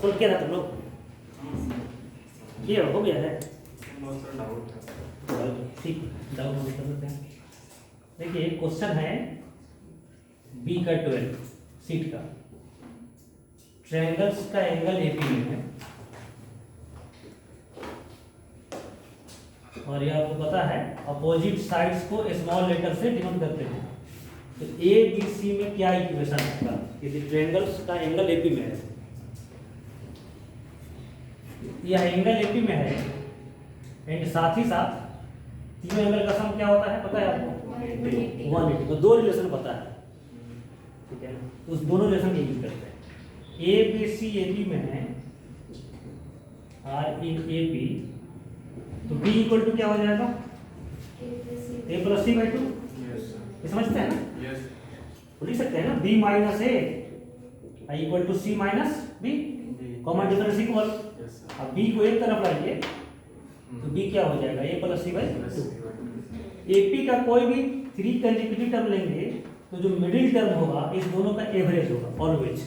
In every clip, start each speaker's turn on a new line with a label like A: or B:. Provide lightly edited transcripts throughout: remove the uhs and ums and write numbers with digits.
A: Solve किया था तुम लोग? किया हो गया है? ठीक, डाउट नहीं कर सकते हैं। देखिए क्वेश्चन है बी का 12 सीट का, ट्रायंगल्स का एंगल एपी में है और ये आपको पता है अपोजिट साइड्स को स्मॉल लेटर से डिनोट करते हैं। तो ए बी सी में क्या इक्वेशन है? यदि ट्रायंगल्स का एंगल एपी में है, यह एंगल एपी में है एंड साथ ही साथ तीनों एंगल का सम क्या होता है पता है आपको? 180। तो दो रिलेशन पता है, ठीक है, तो उस दोनों रिलेशन को यूज करते हैं। A B C A B में है आर इन ए बी, तो बी इक्वल टू क्या हो जाएगा? A plus c by 2। ये समझते हैं ना? तो लिख सकते हैं ना b minus a equal to c minus b, common difference equal. अब बी को एक तरफ लाइए तो बी क्या हो जाएगा? A plus c by 2। AP का कोई भी 3 कंसेक्यूटिव टर्म लेंगे तो जो मिडिल टर्म होगा इस दोनों का एवरेज होगा ऑलवेज,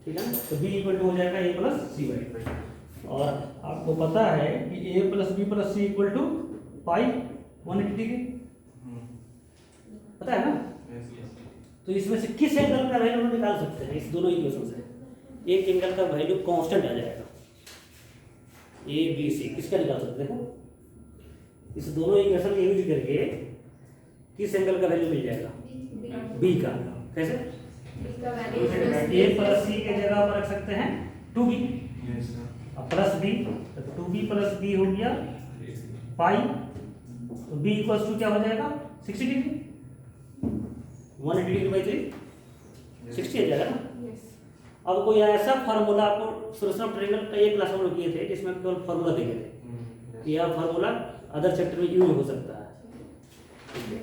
A: ठीक है ना? तो बी इक्वल टू हो जाएगा ए प्लस सी बाई 2। और आपको पता है कि a plus b plus c equal to pi 180 degree, पता है ना? तो इसमें से किस एंगल का वैल्यू निकाल सकते हैं? इस दोनों इक्वेशन से एक एंगल का वैल्यू कांस्टेंट आ जाएगा, ए बी सी किसका निकाल सकते हैं? इस दोनों इक्वेशन का यूज करके किस एंगल का वैल्यू मिल जाएगा? बी का। कैसे? ए प्लस सी के जगह पर रख सकते हैं 2b और प्लस बी, तो 2b प्लस बी हो गया पाई, तो b इक्वल्स टू क्या हो जाएगा? 60 डिग्री। 180 डिग्री बाई 3 60 आ जाएगा ना? अब कोई ऐसा फार्मूला आपको सोल्यूशन ऑफ ट्रायंगल का एक क्लास हम लोग किए थे जिसमें केवल फार्मूला देखे थे, यह फार्मूला अदर चैप्टर में यूज हो सकता है।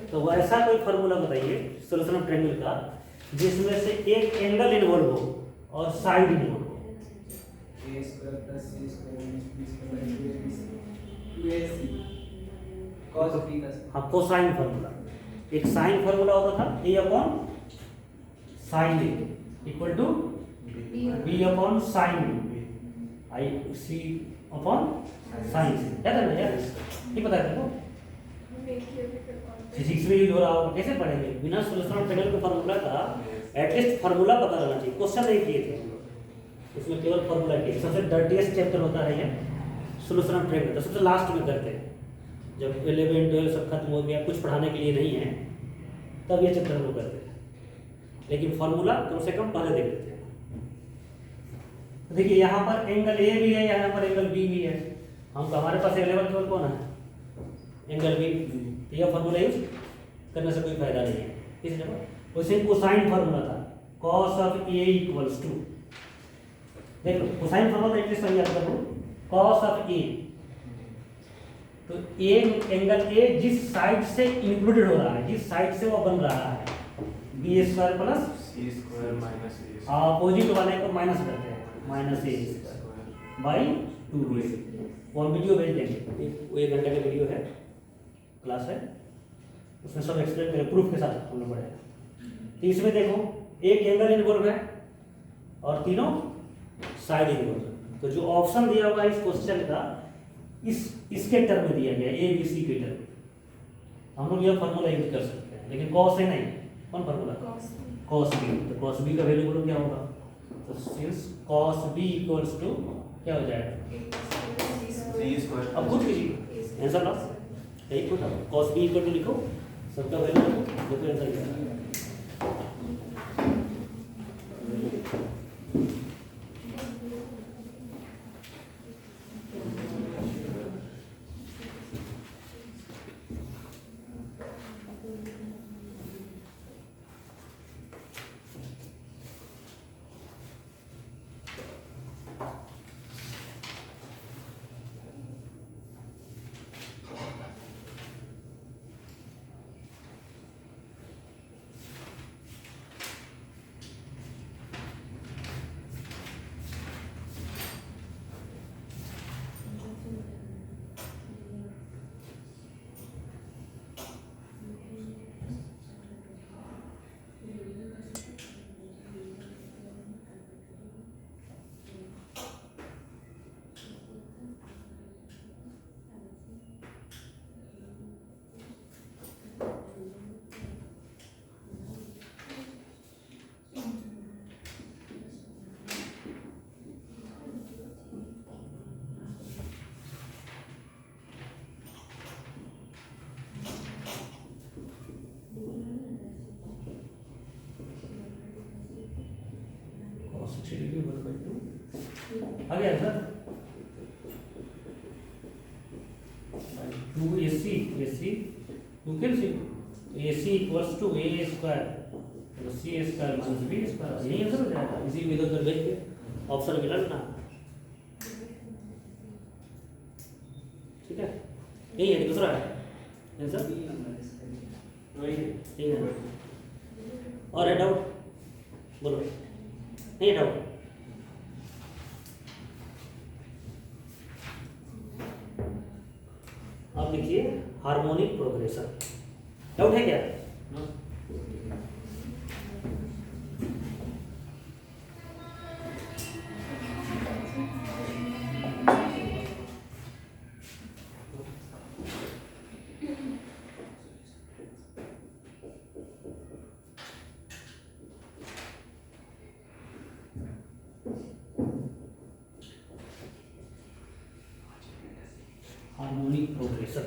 A: तो वैसा कोई फार्मूला बताइए सोल्यूशन ऑफ ट्रायंगल का जिसमें से एक एंगल इन्वॉल्व हो और साइड इन्वॉल्व हो। हाँ, कोसाइन फार्मूला। एक साइन फार्मूला होता था a upon sine a equal to b upon sine I c upon sine c, याद है ना यार? ये पता है तुमको? फिजिक्स में यूज हो रहा होगा, कैसे पढ़ेंगे? बिना सोल्यूशन ऑफ ट्रायंगल के फार्मूला का एटलीस्ट फार्मूला पता रहना चाहिए। क्वेश्चन नहीं किए थे हम लोग, इसमें केवल फार्मूला किए। सबसे डर्टीएस्ट चैप्टर होता है ये सोल्यूशन ऑफ ट्रायंगल, तो सबसे लास्ट में करते हैं जब 11 12 सब खत्म हो गया, कुछ पढ़ाने के लिए नहीं है, तब ये चैप्टर हम लोग करते हैं। लेकिन फार्मूला कम से कम पहले देख लेते हैं। देखिए यहाँ पर एंगल ए भी है, यहाँ पर एंगल बी भी है। हम हमारे पास अवेलेबल केवल कौन है? Angle b. तो यह फार्मूला यूज करने से कोई फायदा नहीं है इस जगह। वैसे कोसाइन फार्मूला था cos of a equals to, देखो कोसाइन फार्मूला एटलीस्ट याद कर लो, cos ऑफ ए। तो ए एंगल ए जिस साइड से इंक्लूडेड हो रहा है, जिस साइड से वो बन रहा है, बी स्क्वायर प्लस सी स्क्वायर माइनस ए, अपोजिट वाले को माइनस करते हैं, माइनस ए बाई 2a। वो हम वीडियो भेज देंगे, वो 1 घंटे का वीडियो है, क्लास है, उसमें सब एक्सप्लेन करें प्रूफ के साथ हम लोग पढ़ेंगे। तो इसमें देखो एक एंगल इन्वॉल्व है और तीनों साइड इन्वॉल्व है। तो जो ऑप्शन दिया हुआ है इस क्वेश्चन का इसके टर्म में दिया गया ए बी सी के टर्म, हम लोग यह फार्मूला यूज कर सकते हैं। लेकिन कॉस है नहीं, कौन फार्मूला? Cos b. तो कॉस बी का वैल्यू बोलो क्या होगा? तो since cos b equals to क्या हो जाएगा? अब खुद कीजिए आंसर लो, यही खुद कॉस बी इक्वल टू लिखो, सबका वैल्यू देखो, आंसर क्या है। भी 1/2 आ गया sir. 2ac 2 cancel ac equals to a square तो c square minus b square, यही आंसर हो जाएगा। इसी में इधर भेज के ऑप्शन मिला ना, ठीक है। यही है, दूसरा है आंसर वही है। और है डाउट बोलो, नहीं है डाउट? अब लिखिए हार्मोनिक प्रोग्रेशन। डाउट है क्या? हार्मोनिक प्रोग्रेशन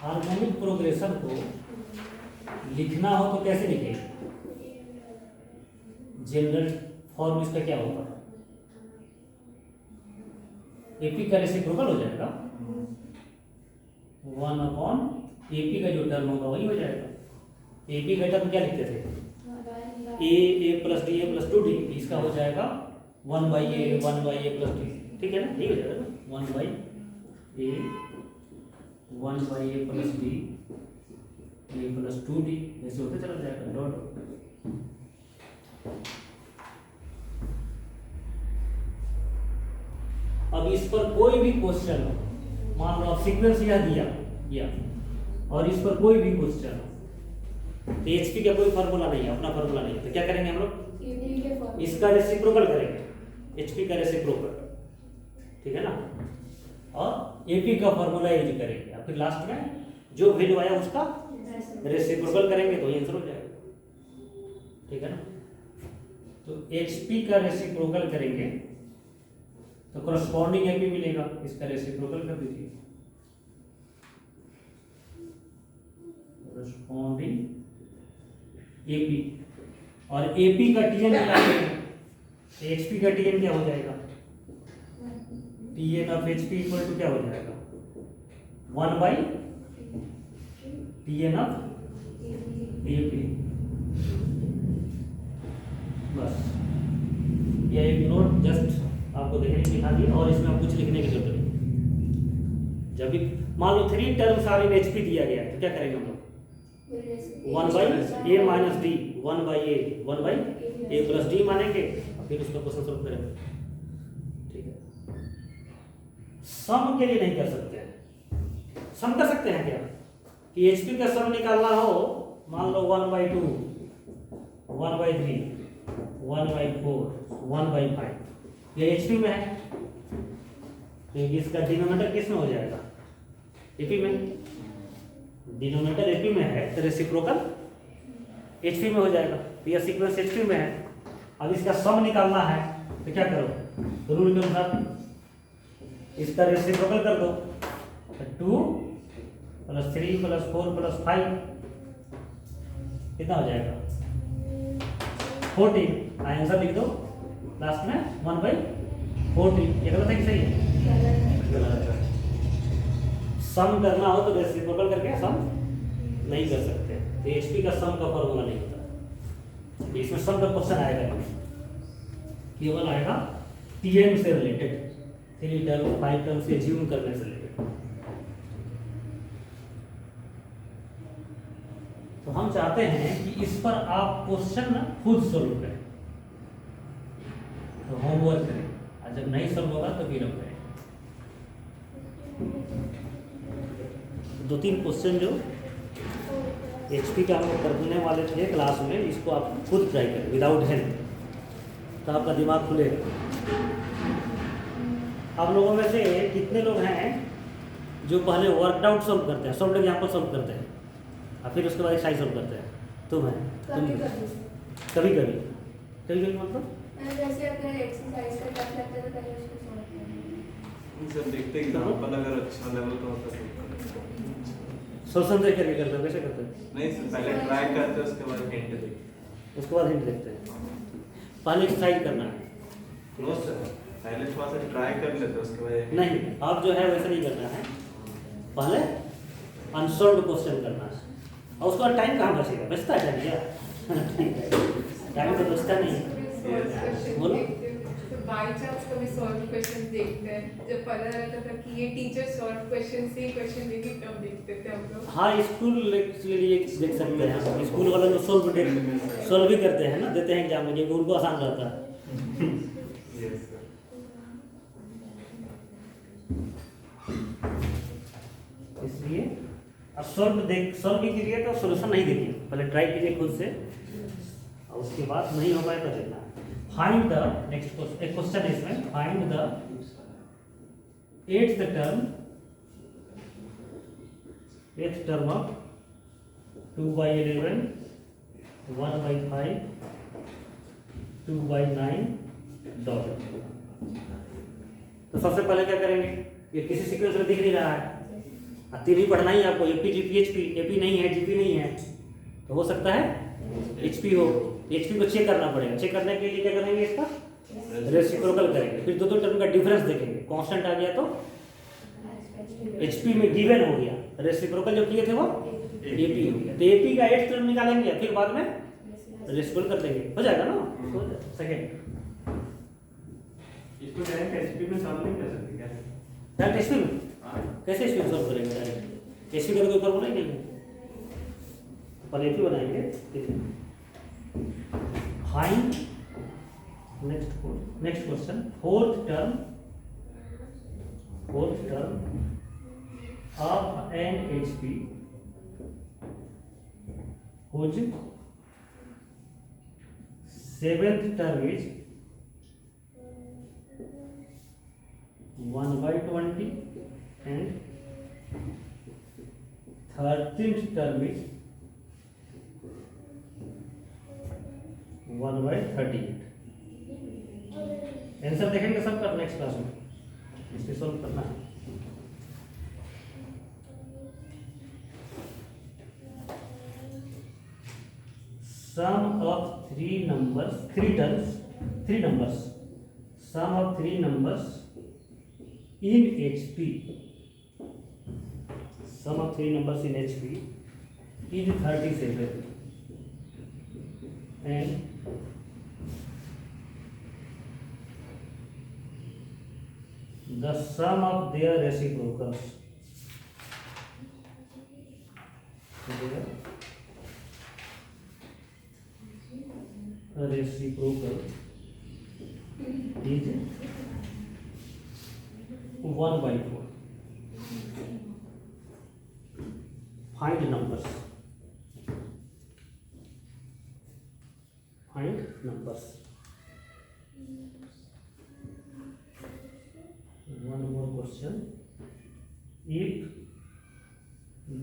A: हार्मोनिक प्रोग्रेशन को लिखना हो तो कैसे लिखेंगे? जनरल फॉर्म इसका क्या होगा? एपी का रेसिप्रोकल हो जाएगा 1/AP का जो टर्म होगा वही हो जाएगा। एपी का टर्म क्या लिखते थे? a plus D a plus 2d, इसका हो जाएगा 1/a प्लस d, ठीक है ना? यही हो जाएगा ना 1/a plus d a plus 2d, ऐसे होते चला जाएगा डॉट। अब इस पर कोई भी क्वेश्चन हो, मान लो आप सीक्वेंस यह दिया और इस पर कोई भी क्वेश्चन हो तो एचपी का कोई फार्मूला नहीं है, अपना फार्मूला नहीं है, तो क्या करेंगे हम लोग? इसका रेसिप्रोकल करेंगे, एचपी का रेसिप्रोकल, ठीक है ना? और एपी का फार्मूला यूज करेंगे और फिर लास्ट में जो वैल्यू आया उसका रेसिप्रोकल करेंगे तो ये आंसर हो जाएगा, ठीक है ना? तो एचपी का रेसिप्रोकल करेंगे तो करस्पॉन्डिंग एपी मिलेगा, इसका रेसिप्रोकल कर दीजिए। करस्पॉन्डिंग एपी और एपी का टीएन निकालेंगे, एचपी का टीएन क्या हो जाएगा? TN of HP equal to क्या हो जाएगा? 1/TN of AP. बस ये एक नोट जस्ट आपको देखने की दिखा दी, और इसमें आप कुछ लिखने की जरूरत नहीं। जब भी मान लो 3 टर्म्स आर इन एचपी दिया गया तो क्या करेंगे हम लोग? 1/a minus D 1/a plus D मानेंगे और फिर उसका क्वेश्चन सॉल्व करेंगे, ठीक है। सम के लिए नहीं कर सकते हैं, सम कर सकते हैं क्या? कि एचपी का सम निकालना हो, मान लो 1/2 1/3 1/4 1/5, ये एचपी में है तो इसका डिनोमिनेटर किस में हो जाएगा? एपी में। डिनोमिनेटर एपी में है तो रेसिप्रोकल एचपी में हो जाएगा, तो यह सीक्वेंस एचपी में है। अब इसका सम निकालना है तो क्या करो? रूल के अनुसार इसका रेसिप्रोकल कर दो, 2 + 3 + 4 + 5 कितना हो जाएगा? 14। आंसर लिख दो लास्ट में 1/14। ये गलत है कि सही है? गलत है। सम करना हो तो रेसिप्रोकल करके सम नहीं कर सकते, तो एचपी का सम का फॉर्मूला नहीं होता। इसमें सम का क्वेश्चन आएगा नहीं, केवल आएगा टीएम से रिलेटेड, 3 टर्म 5 टर्म से ज्यूम करने से रिलेटेड। तो हम चाहते हैं कि इस पर आप क्वेश्चन खुद सोल्व करें, तो होमवर्क करें, और जब नहीं सॉल्व होगा तो फिर हम करें। 2-3 क्वेश्चन जो एचपी का हम लोग करने वाले थे क्लास में, इसको आप खुद ट्राई करें विदाउट हेल्प, तो आपका दिमाग खुलेगा। आप लोगों में से कितने लोग हैं जो पहले वर्कड आउट सॉल्व करते हैं, सॉल्व एग्जाम्पल सॉल्व करते हैं और फिर उसके बाद एक्सरसाइज सॉल्व करते हैं? तुम है, तुम कभी कभी मतलब
B: जैसे अगर एक्सरसाइज का टफ लगता है तो पहले उसको सॉल्व करना
C: सर देखते एग्जांपल अगर अच्छा लेवल का होता है
A: सोल्यूशन देख करके करते हैं, कैसे करते हैं?
C: नहीं सर, पहले ट्राई करते हैं उसके बाद हिंट देखते
A: उसके बाद हिंट देखते हैं। पहले एक्सरसाइज करना है।
C: हैं। नो सर, पहले थोड़ा सा ट्राई कर लेते हैं उसके बाद
A: नहीं, आप जो है वैसे नहीं करना है, पहले अनसॉल्व क्वेश्चन करना है और उसका टाइम कहाँ बचेगा? बचता है टाइम क्या? टाइम तो बचता नहीं है। बोलो।
D: तो बाय चांस कभी सॉल्व क्वेश्चन देखते हैं, जब पता रहता था कि ये टीचर सॉल्व क्वेश्चन से ही क्वेश्चन देगी तब देखते थे हम लोग।
A: हाँ, स्कूल के लिए देख सकते हैं, स्कूल वाले लोग सॉल्व भी करते हैं ना, देते हैं एग्जाम में, क्योंकि उनको आसान रहता है।
C: Yes sir.
A: इसलिए अब सॉल्व भी कीजिए तो सोल्यूशन नहीं देखिए, पहले ट्राई कीजिए खुद से और उसके बाद नहीं हो पाए तो देखना है। फाइंड द नेक्स्ट क्वेश्चन, एक क्वेश्चन है इसमें, find the 8th term of 2/11, 1/5, 2/9 dot. तो सबसे पहले क्या करेंगे, ये किसी सीक्वेंस में दिख नहीं रहा है, तीन ही पढ़ना ही है आपको, एपी जीपी एचपी, एपी नहीं है जीपी नहीं है, तो हो सकता है एचपी हो। एचपी को चेक करना पड़ेगा, चेक करने के लिए क्या करेंगे, इसका रेसिप्रोकल करेंगे, फिर दो टर्म का डिफरेंस देखेंगे, कांस्टेंट आ गया तो एचपी में गिवन हो गया, रेसिप्रोकल जो किए थे वो एपी हो गया, तो एपी का 8th टर्म निकालेंगे, फिर बाद में रेसिप्रोकल कर देंगे, हो जाएगा ना। सेकंड
C: इसको डायरेक्ट एचपी में सॉल्व नहीं कर सकते क्या?
A: डायरेक्ट एचपी में कैसे एचपी सॉल्व करेंगे? डायरेक्ट एचपी का कोई फॉर्मूला ही नहीं है, पहले एपी बनाएंगे। Find next question, fourth term of an HP whose 7th term is 1/20 and 13th term is 1/38। Answer देखेंगे सबका नेक्स्ट क्लास में, इसको सॉल्व करना है। Sum of three numbers, sum of three numbers in HP, sum of three numbers in HP is 37 and the sum of their reciprocals reciprocal is 1/4. Find numbers. One more question. If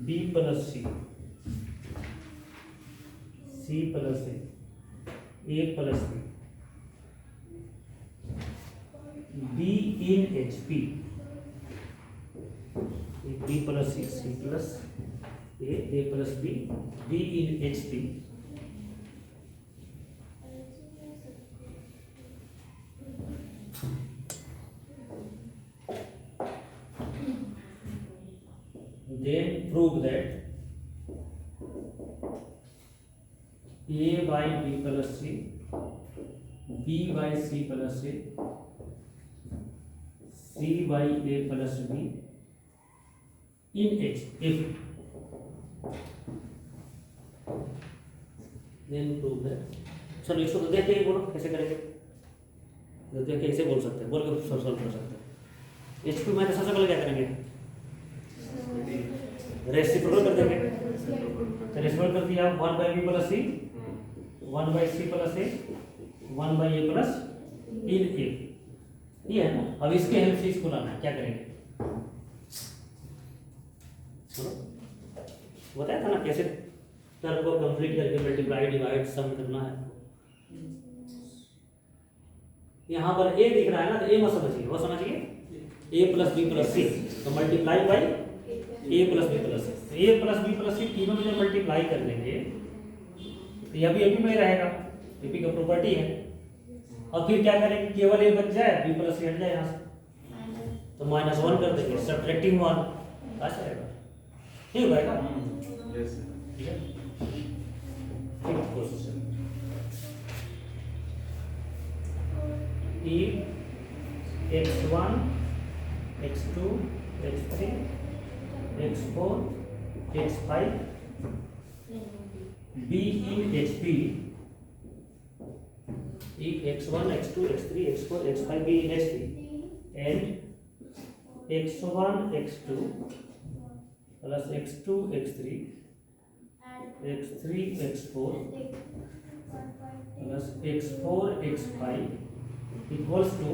A: B plus C, C plus A plus B in HP, if B plus C, C plus A plus B, B in HP, then prove that A by B plus C, B by C plus A, C by A plus B in H, if then prove that। चलो इसको तो देख के ही बोलो कैसे करेंगे, तो देख के ऐसे बोल सकते हैं, बोल के सॉल्व कर सकते हैं। एचपी में तो सबसे पहले क्या करेंगे, रेसिप्रोकल कर देंगे, तो रेसिप्रोकल कर दिया 1/B plus C, 1/C plus A, 1/A plus in A, ये है ना। अब इसके हेल्प से इसको लाना है, क्या करेंगे, बताया था ना कैसे टर्म को कंप्लीट करके मल्टीप्लाई डिवाइड सम करना है। यहाँ पर ए दिख रहा है ना, तो ए मत समझिए, वो समझिए a plus b plus c, तो multiply by a plus b plus c. तो a plus b plus c तीनों में जब मल्टीप्लाई कर देंगे तो यह भी एपी में रहेगा, एपी का प्रॉपर्टी है। और फिर क्या करेंगे, केवल ए बच जाए, बी प्लस सी हट जाए यहाँ से, तो -1 कर देंगे, सब्ट्रैक्टिंग 1 आ जाएगा, ठीक हो जाएगा।
C: यस
A: ठीक है, ठीक प्रोसेस है। ई x1 x2 x3 x4 x5 b in HP if x1 x2 x3 x4 x5 b in HP and x1 x2 plus x2 x3 x3 x4 plus x4 x5 equals to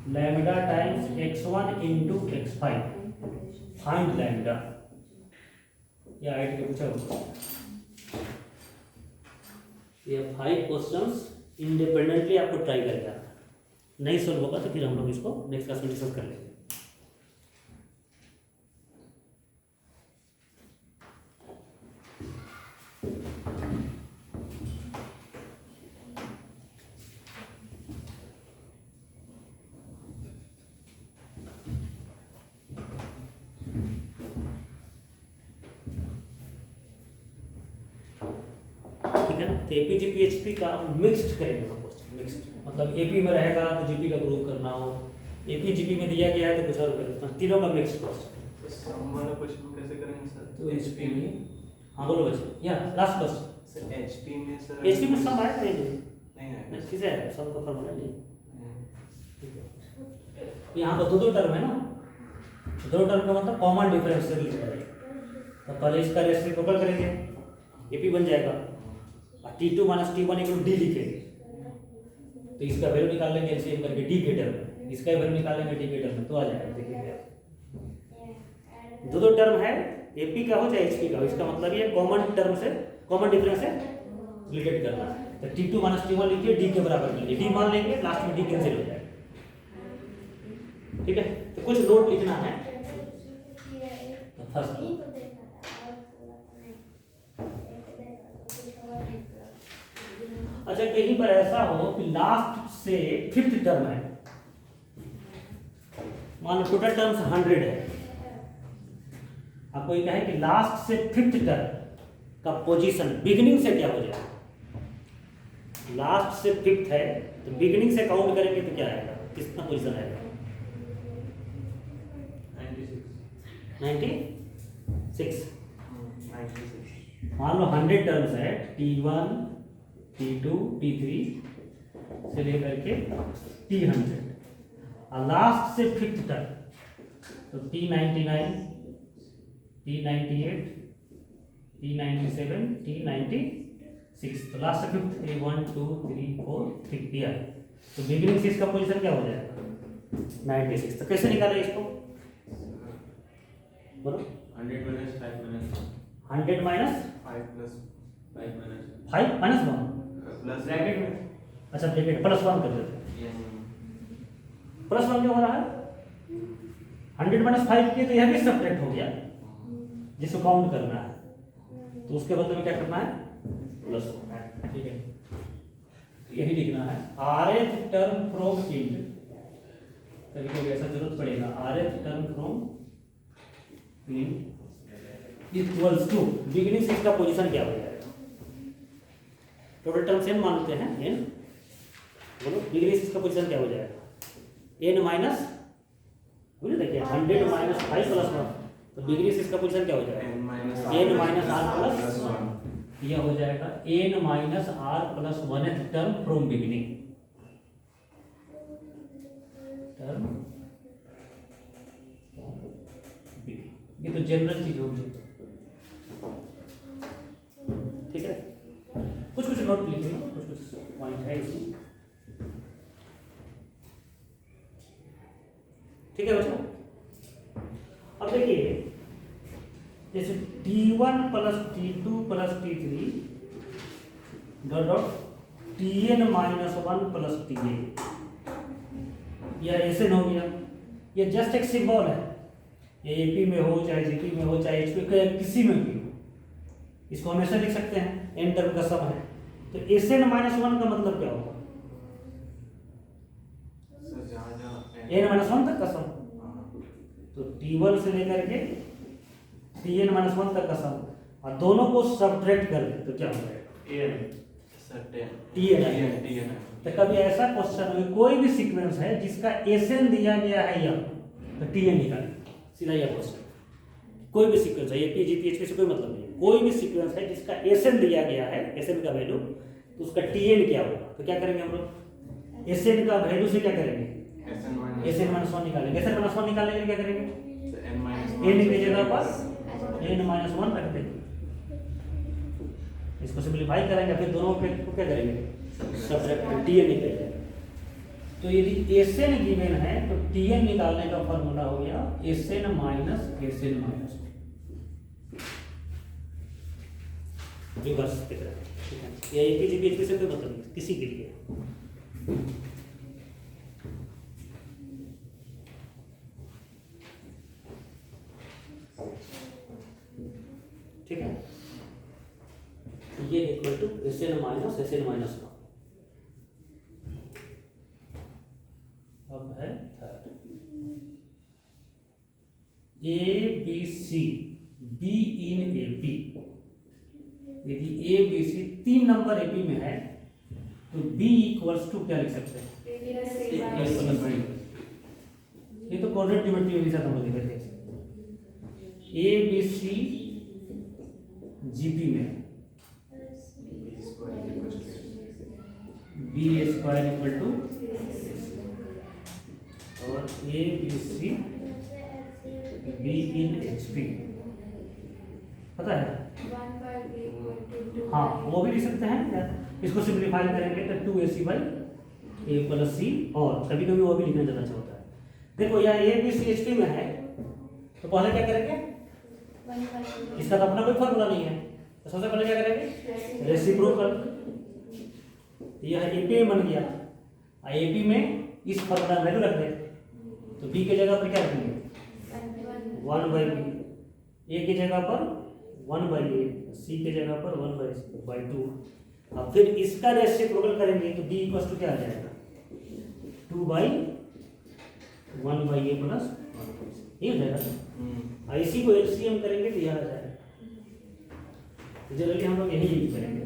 A: lambda times x1 into x5, find lambda। या आइट के पूछा होगा, ये 5 questions independently आपको try करेगा, नहीं solve होगा तो फिर हम लोग इसको नेक्स्ट क्लास में डिस्कस कर लेंगे। ठीक है ना, तो एपी जीपी एचपी का मिक्स्ड करेंगे हम क्वेश्चन, मिक्स्ड मतलब एपी में रहेगा तो जीपी का ग्रुप करना हो, एपी जीपी में दिया गया है तो कुछ और करना, तीनों का मिक्स्ड क्वेश्चन।
C: तो सम वाला क्वेश्चन कैसे करेंगे सर?
A: तो एचपी में, हाँ बोलो बच्चे, या लास्ट क्वेश्चन।
C: सर एचपी में सर,
A: एचपी में सम आएगा नहीं,
C: नहीं आएगा
A: नहीं किसे है सम का फॉर्मूला नहीं।
C: नहीं।
A: यहाँ पर दो टर्म है ना, दो टर्म का मतलब कॉमन डिफरेंस से रिलेटेड है, तो पहले इसका रेसिप्रोकल करेंगे, एपी बन जाएगा, और T2 minus T1 equal D लिखेंगे, तो इसका वैल्यू निकाल लेंगे एलसीएम करके डी के टर्म में, इसका वैल्यू निकालेंगे डी के टर्म में, तो आ जाएगा। देखिए दो टर्म है, एपी का हो चाहे एचपी का हो, इसका मतलब ये कॉमन टर्म से, कॉमन डिफरेंस से रिलेटेड करना है। तो T2 माइनस T1 लिखिए, डी के बराबर लीजिए, डी मान लेंगे, लास्ट में डी कैंसिल हो जाएगा। ठीक है, तो कुछ नोट लिखना है। तो फर्स्ट अच्छा, कहीं पर ऐसा हो कि लास्ट से 5th टर्म है, मान लो टोटल टर्म्स 100 है, आपको ये कहे कि लास्ट से 5th टर्म का पोजीशन बिगिनिंग से क्या हो जाए, लास्ट से 5th है तो बिगिनिंग से काउंट करेंगे तो क्या आएगा, कितना पोजीशन आएगा? 96। मान लो 100 टर्म्स है, T1 T2 T3 से लेकर के T100, और लास्ट से 5th तक तो T99 T98 T97 T96, तो लास्ट से 5th 1 2 3 4 5 दिया है, तो बिगिनिंग से इसका पोजीशन क्या हो जाएगा? 96। तो कैसे निकालें इसको, बोलो?
C: 100 minus 5 minus
A: 100 minus
C: 5 plus 5 minus
A: 5 minus 1
C: plus
A: bracket में, अच्छा ब्रैकेट प्लस 1 कर देते हैं, प्लस 1 क्या हो रहा है? 100 माइनस 5 किए तो यह भी सब्ट्रैक्ट हो गया, जिसको काउंट करना है, तो उसके बदले में क्या करना है? प्लस। ठीक है, यही लिखना है, rth टर्म फ्रॉम इन, कभी कभी ऐसा जरूरत पड़ेगा, rth term from end equals to beginning से इसका पोजीशन क्या हो जाएगा? टोटल टर्म n मानते हैं, n, बोलो बिगिनिंग से इसका पोजीशन क्या हो जाएगा? n माइनस, बोलिए देखिए 100 माइनस 5 प्लस 1, तो बिगिनिंग से इसका पोजीशन क्या हो जाएगा? n माइनस r प्लस 1, यह हो जाएगा n minus r plus 1th term from beginning, term ये तो जनरल चीज होगी। ठीक है, कुछ कुछ नोट लिखिए, कुछ कुछ पॉइंट है इसमें। ठीक है बच्चों, अब देखिए जैसे T1 plus T2 plus T3 dot dot Tn minus 1 plus Ta, या एसएन हो गया, ये जस्ट एक सिंबल है, ये एपी में हो चाहे जीपी में हो चाहे एचपी किसी में भी हो, इसको हमेशा लिख सकते हैं, एन टर्म का सम है। तो एसएन माइनस वन का मतलब क्या होगा?
C: सर जहाँ जहाँ
A: एन माइनस वन तक का सम, तो टी1 से लेकर के टी एन माइनस वन तक का सम, और दोनों को सब्ट्रैक्ट कर दे तो क्या हो जाएगा? N
C: sir
A: t n. तो कभी ऐसा क्वेश्चन में कोई भी सीक्वेंस है जिसका एसएन दिया गया है या तो टी एन निकालें, सीधा यह क्वेश्चन। कोई भी सीक्वेंस है, एपी जीपी एचपी से कोई मतलब नहीं है, कोई भी सीक्वेंस है जिसका एसएन दिया गया है, एसएन का वैल्यू, तो उसका टीएन क्या होगा? तो क्या करेंगे हम लोग? एसएन का वैल्यू से क्या करेंगे? एसएन माइनस वन निकालेंगे। एसएन माइनस वन निकालने के लिए क्या करेंगे? एन की जगह पर एन माइनस वन रख देंगे, इसको सिंपलीफाई करेंगे, फिर दोनों पे क्या करेंगे? सब्ट्रैक्ट, टीएन निकलेगा। तो यदि एसएन गिवन है तो टीएन निकालने का फॉर्मूला हो गया SN minus SN minus reverse की तरह, ठीक है? ये एपी जीपी एचपी से कोई मतलब नहीं, किसी के लिए। ठीक है, ये equal to Sn minus SN minus one. अब है third, a B c B in A P. यदि a B c 3 number AP में है तो बी इक्वल्स टू क्या लिख सकते हैं? ये तो कोऑर्डिनेट ज्योमेट्री के साथ हम लोग लिखे थे। ए बी सी जीपी में बी स्क्वायर इक्वल टू, और a B c B in HP, पता है? हाँ, वो भी लिख सकते हैं। इसको सिंपलीफाई करेंगे तो 2ac बाई ए प्लस सी, और कभी कभी वो भी लिखना ज़्यादा अच्छा होता है। देखो यहाँ a B c h p में है तो पहले क्या करेंगे? इसका तो अपना कोई फॉर्मूला नहीं है, तो सबसे पहले क्या करेंगे? रेसिप्रोकल। यह एपी में बन गया, एपी में इस फॉर्मूला वैल्यू रख दे, तो बी की जगह पर क्या रखेंगे? 1 बाई बी, ए की जगह पर 1 बाई ए, सी की जगह पर 1 बाई 2। अब फिर इसका रेसिप्रोकल करेंगे तो बी इक्वल टू क्या आ जाएगा? 2 बाई 1 बाई ए प्लस 1, ये हो जाएगा। इसी को एलसीएम करेंगे तो यह आ जाएगा। जनरली हम लोग यही यूज करेंगे।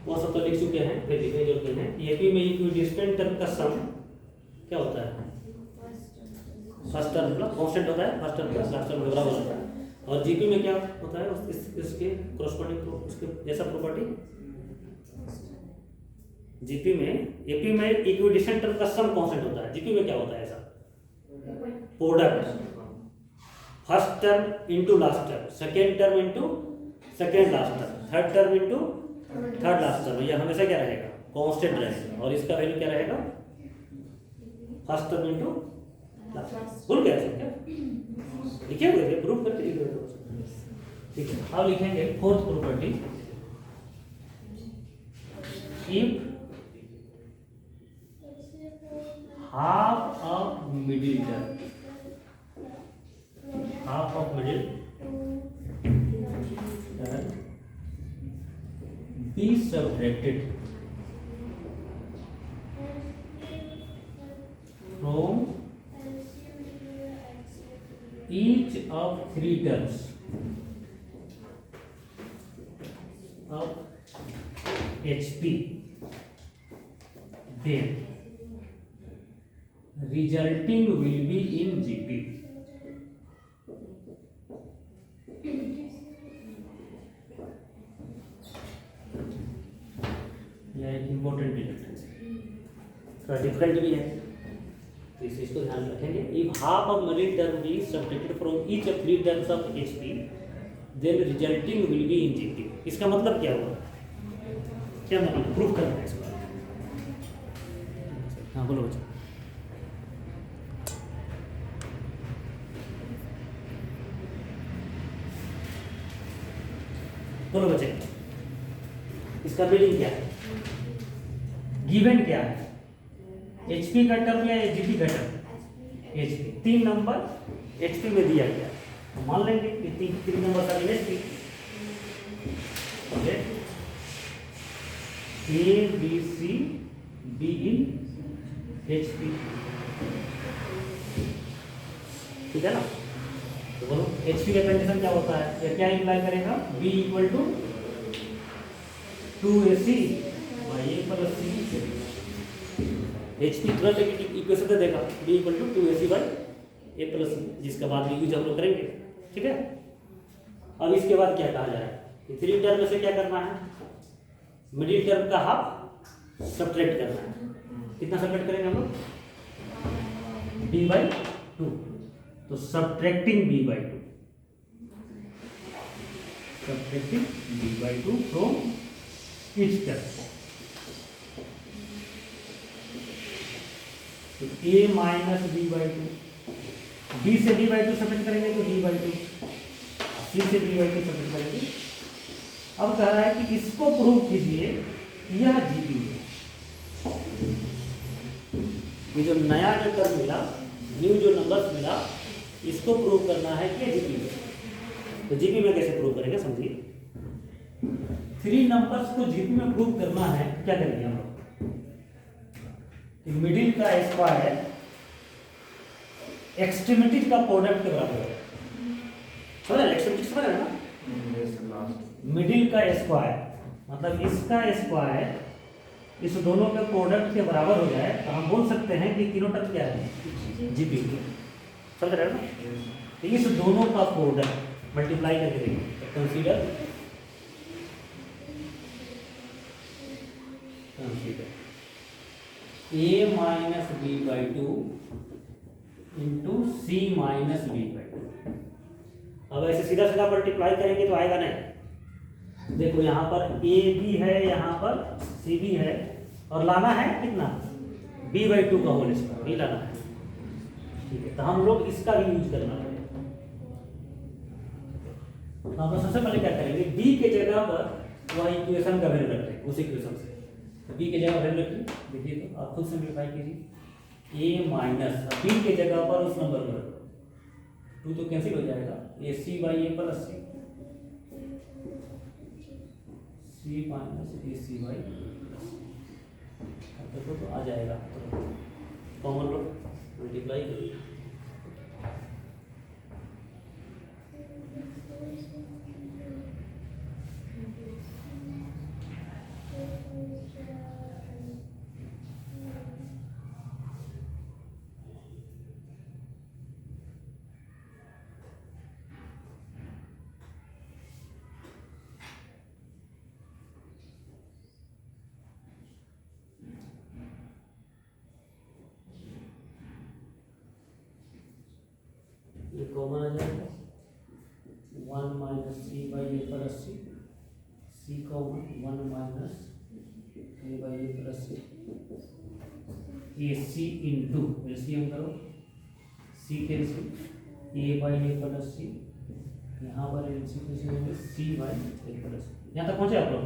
A: वो सब तो लिख चुके हैं, फिर लिखने जोड़ते हैं। एपी में इक्विडिस्टेंट टर्म का सम क्या होता है? फर्स्ट टर्म प्लस कांस्टेंट होता है, first term plus last term के बराबर होता है। और जीपी में क्या होता है? इसके कोरस्पॉन्डिंग उसके जैसा प्रॉपर्टी। जीपी में, एपी में इक्विडिस्टेंट टर्म का सम कांस्टेंट होता है, जीपी में क्या होता है? ऐसा product, first term into last term, second term into second last term, third term into third last term, यह हमेशा क्या रहेगा? कांस्टेंट रहेगा। और इसका वैल्यू क्या रहेगा? First term into last. भूल गया सब क्या? लिखे हुए थे, प्रूफ करके लिखे हुए थे। ठीक है, अब लिखेंगे fourth property. If half of middle term, half of middle term be subtracted from each of 3 terms of HP, then resulting will be in GP. यह एक इम्पोर्टेंट रिजल्ट है, थोड़ा डिफरेंट भी है, तो इस चीज को ध्यान में रखेंगे। If half of middle term b subtracted from each of 3 terms of HP, then resulting will be in GP. इसका मतलब क्या हुआ? क्या मतलब? प्रूफ करना है इसको। हाँ बोलो बच्चा। बोलो बच्चे, इसका मीनिंग क्या है? गिवन क्या है? एचपी का टर्म या जीपी का टर्म? एचपी। 3 नंबर एचपी में दिया गया, तो मान लेंगे कि 3 नंबर का HP a B c B in HP, ठीक है ना? तो बोलो एचपी का कंडीशन क्या होता है, या क्या इंप्लाई करेगा? B equal to 2ac by a plus c. HP तुरंत एक इक्वेशन दे देगा, b equal to 2ac by a plus c, जिसका बाद में यूज हम लोग करेंगे, ठीक है? अब इसके बाद क्या कहा जाए? 3 टर्म में से क्या करना है? मिडिल टर्म का हाफ सब्ट्रैक्ट करना है। कितना सब्ट्रैक्ट करेंगे हम लोग? b/2। तो subtracting b/2, subtracting b/2 from each term. तो a माइनस b/2, b से b/2 सब्ट्रैक्ट करेंगे तो b/2, c से b/2 सब्ट्रैक्ट करेंगे। अब कह रहा है कि इसको प्रूव कीजिए, यह जीपी है। ये जो नया जो टर्म मिला, न्यू जो नंबर्स मिला, इसको प्रूव करना है कि जीपी है। तो जीपी में कैसे प्रूव करेंगे समझिए। 3 नंबर्स को जीपी में प्रूव करना है, क्या करेंगे हम लोग? मिडिल का स्क्वायर एक्सट्रीमिटीज का प्रोडक्ट के बराबर है। समझ रहे? एक्सट्रीमिटीज समझ रहे हैं ना? मिडिल का स्क्वायर मतलब इसका स्क्वायर इस दोनों के प्रोडक्ट के बराबर हो जाए, तो हम बोल सकते हैं कि तीनों टर्म क्या है? जीपी। समझ रहे हो ना? तो इस दोनों का प्रोडक्ट मल्टीप्लाई करके देंगे। Consider a minus b/2 into c minus b/2। अब ऐसे सीधा सीधा मल्टीप्लाई करेंगे तो आएगा नहीं। देखो यहाँ पर a भी है, यहाँ पर c भी है, और लाना है कितना? b/2 का होल स्क्वायर भी लाना है, ठीक है? तो हम लोग इसका भी यूज करना है। तो हम सबसे पहले क्या करेंगे? b के जगह पर वह इक्वेशन का वैल्यू रख लें, उस इक्वेशन से। तो b के जगह वैल्यू रखिए, देखिए तो आप खुद सिंप्लीफाई कीजिए। a माइनस b के जगह पर उस नंबर को रखो, 2 तो कैंसिल हो जाएगा, ac by a plus c, c minus ac by देखो तो आ जाएगा, तो कॉमन लो, मल्टीप्लाई करिए। ये कॉमन आ जाएगा, 1 minus c by a plus c, c common 1 minus a by a plus c, a c into LCM करो, c cancel, a by a plus c, यहाँ पर एलसी कैंसिल होंगे, सी बाई ए प्लस सी। यहाँ तक पहुँचे आप लोग?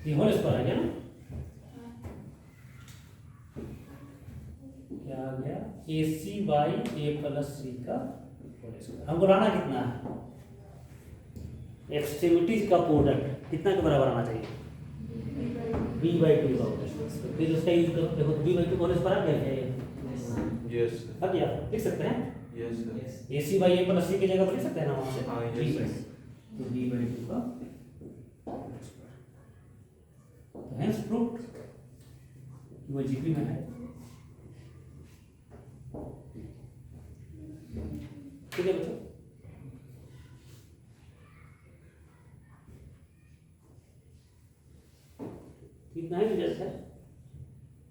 A: ये होल स्क्वायर आ गया ना? क्या आ गया? ए सी बाई ए प्लस सी का होल स्क्वायर। हमको लाना कितना है? एक्सट्रीमिटीज का प्रोडक्ट कितना के बराबर आना चाहिए? b/2 का होल स्क्वायर। फिर उसका यूज करो, देखो b/2 का होल स्क्वायर आ गया क्या? यस अब क्या लिख सकते हैं? Yes sir. A c by a plus c की जगह पर लिख सकते हैं ना वहाँ से? हाँ यस। तो b/2 का होल स्क्वायर। तो हेंस प्रूव्ड वो जीपी में है। ठीक है बच्चों, कितना है रिजल्ट है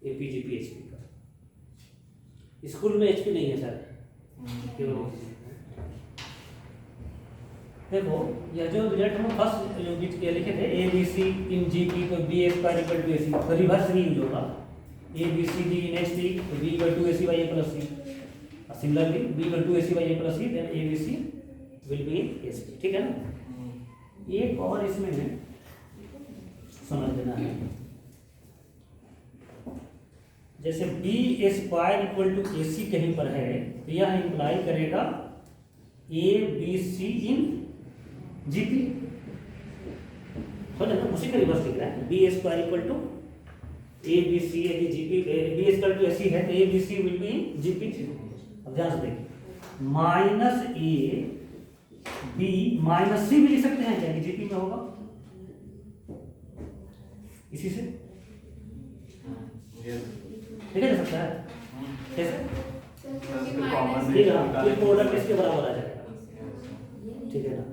A: एपीजीपी एचपी का? स्कूल में एचपी नहीं है सर, क्यों? देखो यह जो रिजल्ट हम फर्स्ट जो बीच के लिखे थे a B C in GP को b a square equal to A c, तो रिवर्स नहीं यूज होगा। A B c d in H D b equal to A c by a plus c. Similarly b equal to A c by a plus c then a B c will be a c. ठीक है ना। एक और इसमें है समझ लेना है, जैसे बी स्क्वायर इक्वल टू ए सी कहीं पर है तो यह इंप्लाई करेगा A B C in GP. समझ ना, उसी का रिवर्स लिख रहा है। B square equal to a B c यदि GP b equal to A c है तो a B c will be in GP. अब ध्यान से देखिए, minus a b minus c भी लिख सकते हैं क्या कि जीपी में होगा इसी से, ठीक है, सकता है कैसे? ठीक है ना, ये प्रोडक्ट इसके बराबर आ जाएगा। ठीक है ना,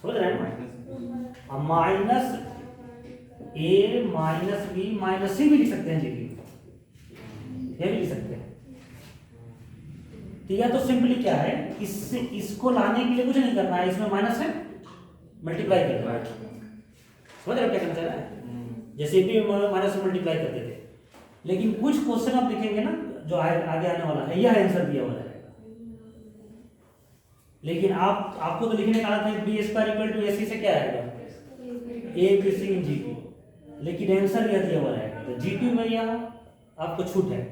A: समझ रहे हैं? अब माइनस ए माइनस बी माइनस सी भी लिख सकते हैं जीपी, ये भी लिख सकते हैं। ठीक है, तो सिंपली क्या है, इससे इसको लाने के लिए कुछ नहीं करना है, इसमें माइनस है मल्टीप्लाई करना है। समझ रहे हो क्या करना चाह रहा है? जैसे भी माइनस से मल्टीप्लाई करते थे, लेकिन कुछ क्वेश्चन आप देखेंगे ना जो आगे आने वाला है, यह आंसर दिया हुआ रहेगा। लेकिन आपको तो लिखने का आदत है B square equal to A C से क्या आएगा A B C in GP, लेकिन आंसर यह दिया हुआ रहेगा। तो जीपी में यह आपको छूट है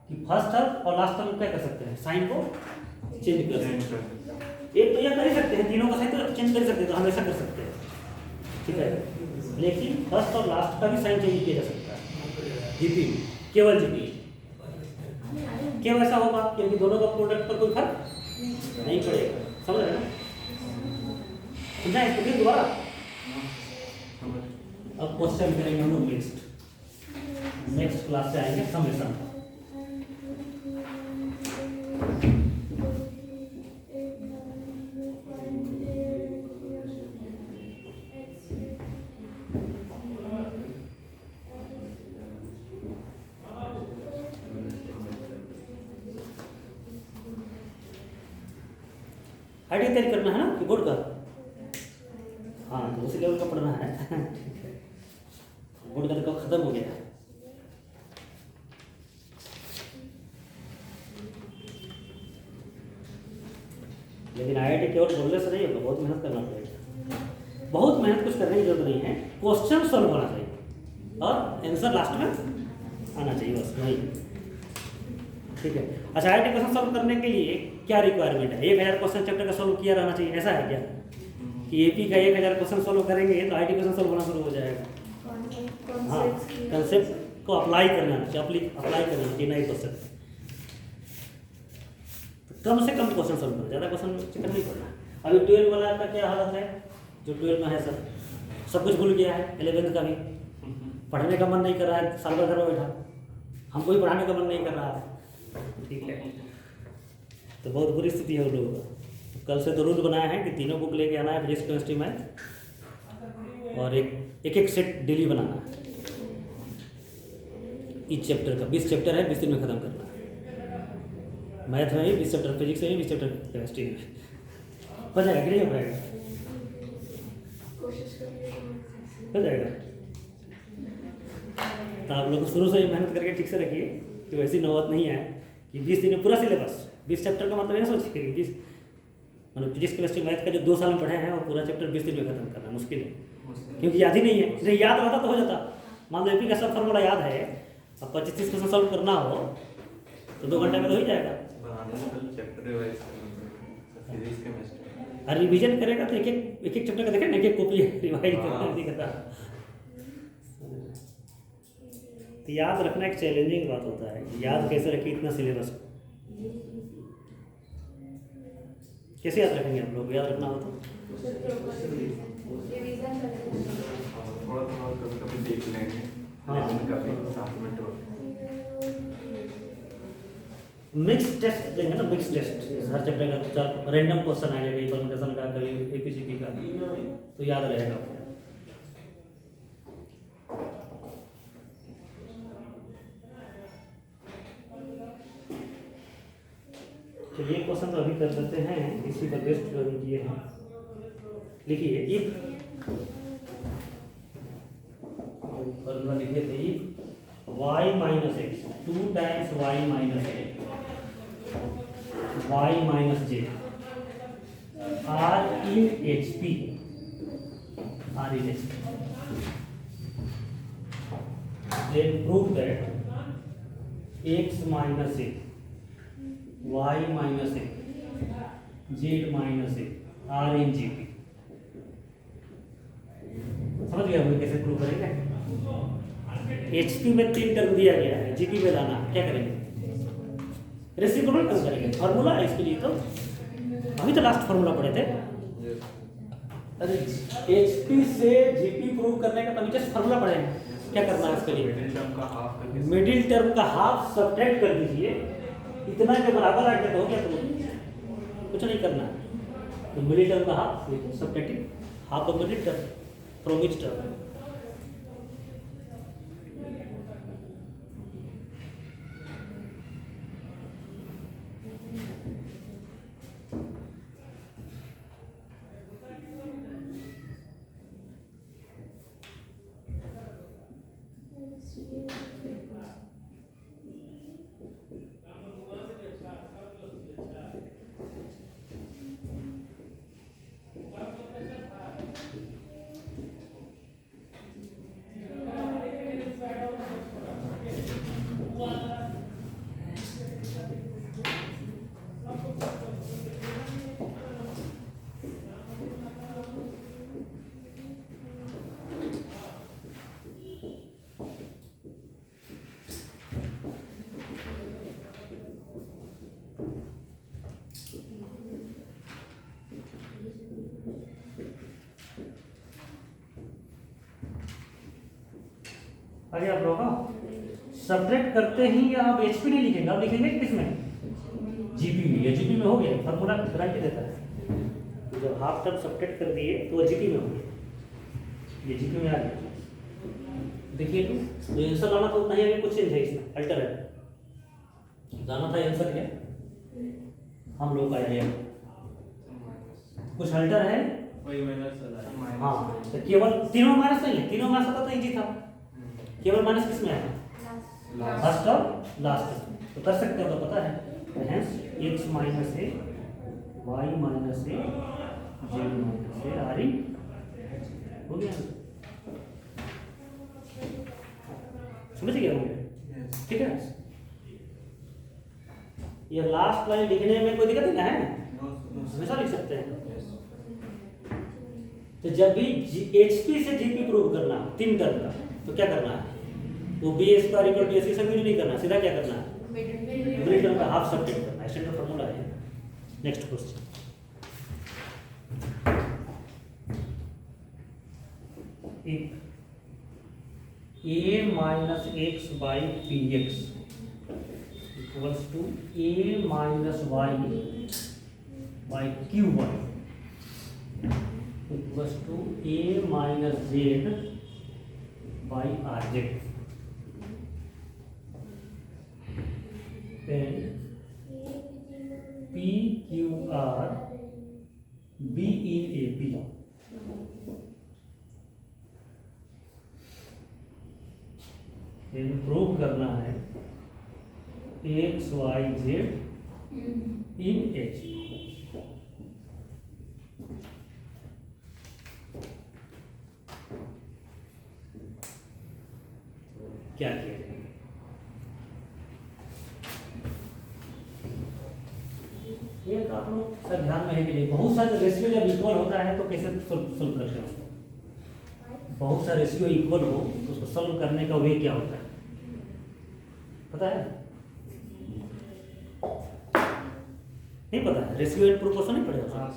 A: कि फर्स्ट टर्म और लास्ट टर्म क्या कर सकते हैं, साइन को चेंज कर सकते हैं। एक तो यह कर ही सकते हैं, तीनों का साइन तो चेंज कर सकते हैं, तो हमेशा कर सकते हैं। ठीक है, लेकिन फर्स्ट और लास्ट का भी साइन चेंज किया जा सकता है जीपी में, केवल जीपी। क्यों ऐसा होगा? क्योंकि दोनों का प्रोडक्ट पर कोई फर्क नहीं पड़ेगा। समझ रहे हैं ना? समझा इसको फिर दोबारा। अब क्वेश्चन करेंगे हम लोग नेक्स्ट क्लास से आएंगे समेशन। आइडिया तैयार करना है ना कीबोर्ड का, हाँ तो उसी लेवल का पढ़ना है। ठीक है, बोर्ड का तो खत्म हो गया है। लेकिन IIT केवल बोलने से नहीं होगा, बहुत मेहनत करना पड़ेगा। बहुत मेहनत कुछ करने की जरूरत नहीं है, क्वेश्चन सॉल्व होना चाहिए और आंसर लास्ट में आना चाहिए, बस वही। ठीक है, अच्छा IIT क्वेश्चन सॉल्व करने के लिए क्या रिक्वायरमेंट है? 1000 क्वेश्चन चैप्टर का सॉल्व किया रहना चाहिए, ऐसा है क्या कि AP का 1000 क्वेश्चन सॉल्व करेंगे तो IIT क्वेश्चन सॉल्व होना शुरू हो जाएगा? हाँ, कंसेप्ट को अप्लाई करना चाहिए, अप्लाई करना चाहिए नए क्वेश्चन। तो कम से कम क्वेश्चन सॉल्व करो, ज़्यादा क्वेश्चन चक्कर नहीं पड़ना। अभी 12 वाला का क्या हालत है, जो 12 में है सर सब कुछ भूल गया है, 11th का भी पढ़ने का मन नहीं कर रहा है, साल भर घर में बैठा, हमको भी पढ़ाने का मन नहीं कर रहा है। ठीक है, तो बहुत बुरी स्थिति है उन लोगों का। कल से तो रूल बनाया है कि तीनों बुक लेके आना है, फिजिक्स केमिस्ट्री मैथ, और एक सेट डेली बनाना है इस चैप्टर का। 20 चैप्टर है, 20 दिन में खत्म करना है। मैथ में भी 20 चैप्टर, फिजिक्स में भी 20 चैप्टर, केमिस्ट्री में हो जाएगा कि नहीं हो पाएगा? हो जाएगा। तो आप लोग शुरू से ही मेहनत करके ठीक से रखिए कि वैसी नौबत नहीं है कि 20 दिन में पूरा सिलेबस। 20 चैप्टर का मतलब ये सोचिए कि 20 मतलब फिजिक्स केमिस्ट्री मैथ का जो 2 साल में पढ़े हैं और पूरा चैप्टर 20 दिन में खत्म करना मुश्किल है, क्योंकि याद ही नहीं है। इसलिए याद रहता तो हो जाता। मान लो एपी का सब फॉर्मूला याद है, अब 25-30 क्वेश्चन सॉल्व करना हो तो 2 घंटे में तो हो ही जाएगा। और रिविजन करेगा तो एक चैप्टर का देखें ना, एक कॉपी रिवाइज करना। तो याद रखना एक चैलेंजिंग बात होता है, याद कैसे रखिए इतना सिलेबस को, कैसे याद रखेंगे आप लोग? याद रखना हो तो
C: थोड़ा कभी देख लेंगे।
A: हाँ, मिक्स टेस्ट देंगे ना, मिक्स टेस्ट हर चैप्टर का रैंडम क्वेश्चन आएगा, कहीं परम्यूटेशन का, कहीं APCP का, तो याद रहेगा। तो ये क्वेश्चन तो अभी कर सकते हैं, इसी पर बेस्ट जो हम किए हैं। लिखिए इफ फॉर्मूला लिखिए थे, y - x 2 times y minus a y minus J R in H P R in H P then prove that x minus a y minus a z minus a r in gp समझ गया हम कैसे prove करेंगे। HP में 3 term दिया गया है, GP में लाना क्या करेंगे रेसिप्रोकल टर्म करेंगे। फार्मूला है इसके लिए, तो अभी तो लास्ट फार्मूला पढ़े थे। अरे HP से GP प्रूव करने का तभी जस्ट फार्मूला पढ़ेंगे। क्या करना है इसके लिए,
C: मिडिल टर्म का हाफ करके
A: मिडिल टर्म का हाफ सब्ट्रैक्ट कर दीजिए, इतना के बराबर आ गया तो हो गया, तो कुछ नहीं करना है। तो मिडिल टर्म का half subtracting half of middle term from each term. आगे आप लोगों का सब्ट्रैक्ट करते ही आप HP नहीं लिखेंगे, आप लिखेंगे किसमें GP में। या GP में हो गया, फार्मूला गारंटी देता है। जब हाफ टर्म सब्ट्रैक्ट कर दिए तो वो GP में हो गया, ये GP में आ गया। देखिए तो जो आंसर लाना था उतना ही आगे, कुछ चेंज है इसमें, अल्टर है। जाना था आंसर क्या हम लोग का आया, कुछ अल्टर है
C: वही माइनस
A: हाँ, तो केवल तीनों माइनस नहीं है, तीनों माइनस होता तो इजी था। केवल माइनस किस में है, फर्स्ट और लास्ट, तो कर सकते हो, तो पता है। Hence x minus a y minus a z minus a R E हो गया, समझ गया हो गया, ठीक है। ये लास्ट लाइन लिखने में कोई दिक्कत नहीं है, हमेशा लिख सकते हैं। तो जब भी HP से GP प्रूव करना 3 टर्म का, तो क्या करना है, वो बी स्क्वायर इक्वल टू ऐसे सभी नहीं करना, सीधा क्या करना है मिडिल टर्म का हाफ सब्ट्रैक्ट करना है। स्टैंडर्ड फार्मूला है। Next question, a minus x by p x equals to a minus y by q y equals to a minus z by r z. then PQR B in AP then prove करना है XYZ in H। क्या किया जाए, एक आप लोग sir ध्यान में है कि नहीं, बहुत सारे रेशियो जब इक्वल होता है तो कैसे सोल्व करते हैं उसको। बहुत सारे रेशियो इक्वल हो तो उसको सोल्व करने का वे क्या होता है पता है, नहीं पता है। रेशियो एंड प्रोपोर्शन नहीं पढ़ेगा,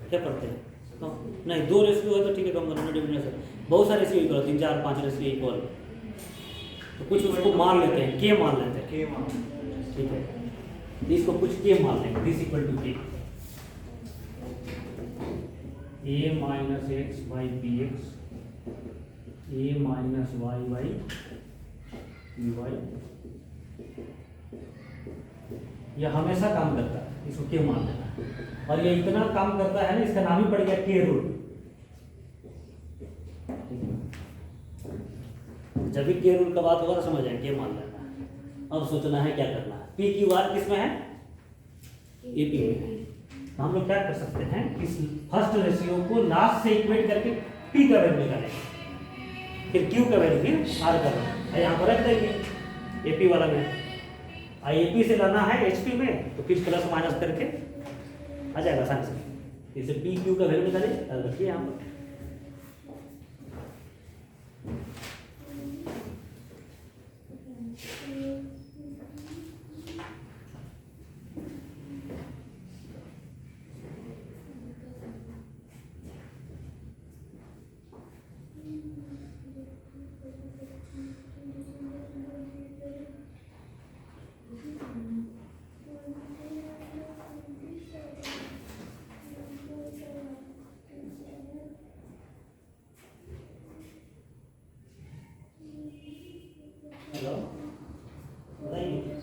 A: क्या पढ़ते हैं तो नहीं, 2 रेशियो है तो ठीक है, कॉम्पोनेंट डिफरेंस। बहुत सारे रेशियो इक्वल, 3 4 5 रेशियो इक्वल, तो कुछ उसको मान लेते हैं, के मान लेते हैं,
C: के मान,
A: ठीक है, इसको कुछ के मान लेंगे, this equal to k a minus x by p x a minus y by p y. यह हमेशा काम करता है, इसको के मान लेना है। और ये इतना काम करता है ना, इसका नाम ही पड़ गया के रूल। जब भी के रूल का बात होगा तो समझ जाए के मान लेना है। अब सोचना है क्या करना है। पी क्यू आर किस में है, एपी में। तो हम लोग क्या कर सकते हैं, इस फर्स्ट रेशियो को लास्ट से इक्वेट करके पी का वैल्यू निकालेंगे, फिर क्यू का वैल्यू फिर आर का वैल्यू यहाँ पर रख देंगे एपी वाला में। एपी से लाना है एचपी में, तो फिर प्लस माइनस करके आ जाएगा आसानी से। इसे पी क्यू का वैल्यू निकालिए, रखिए यहाँ पर। हेलो, बताइए।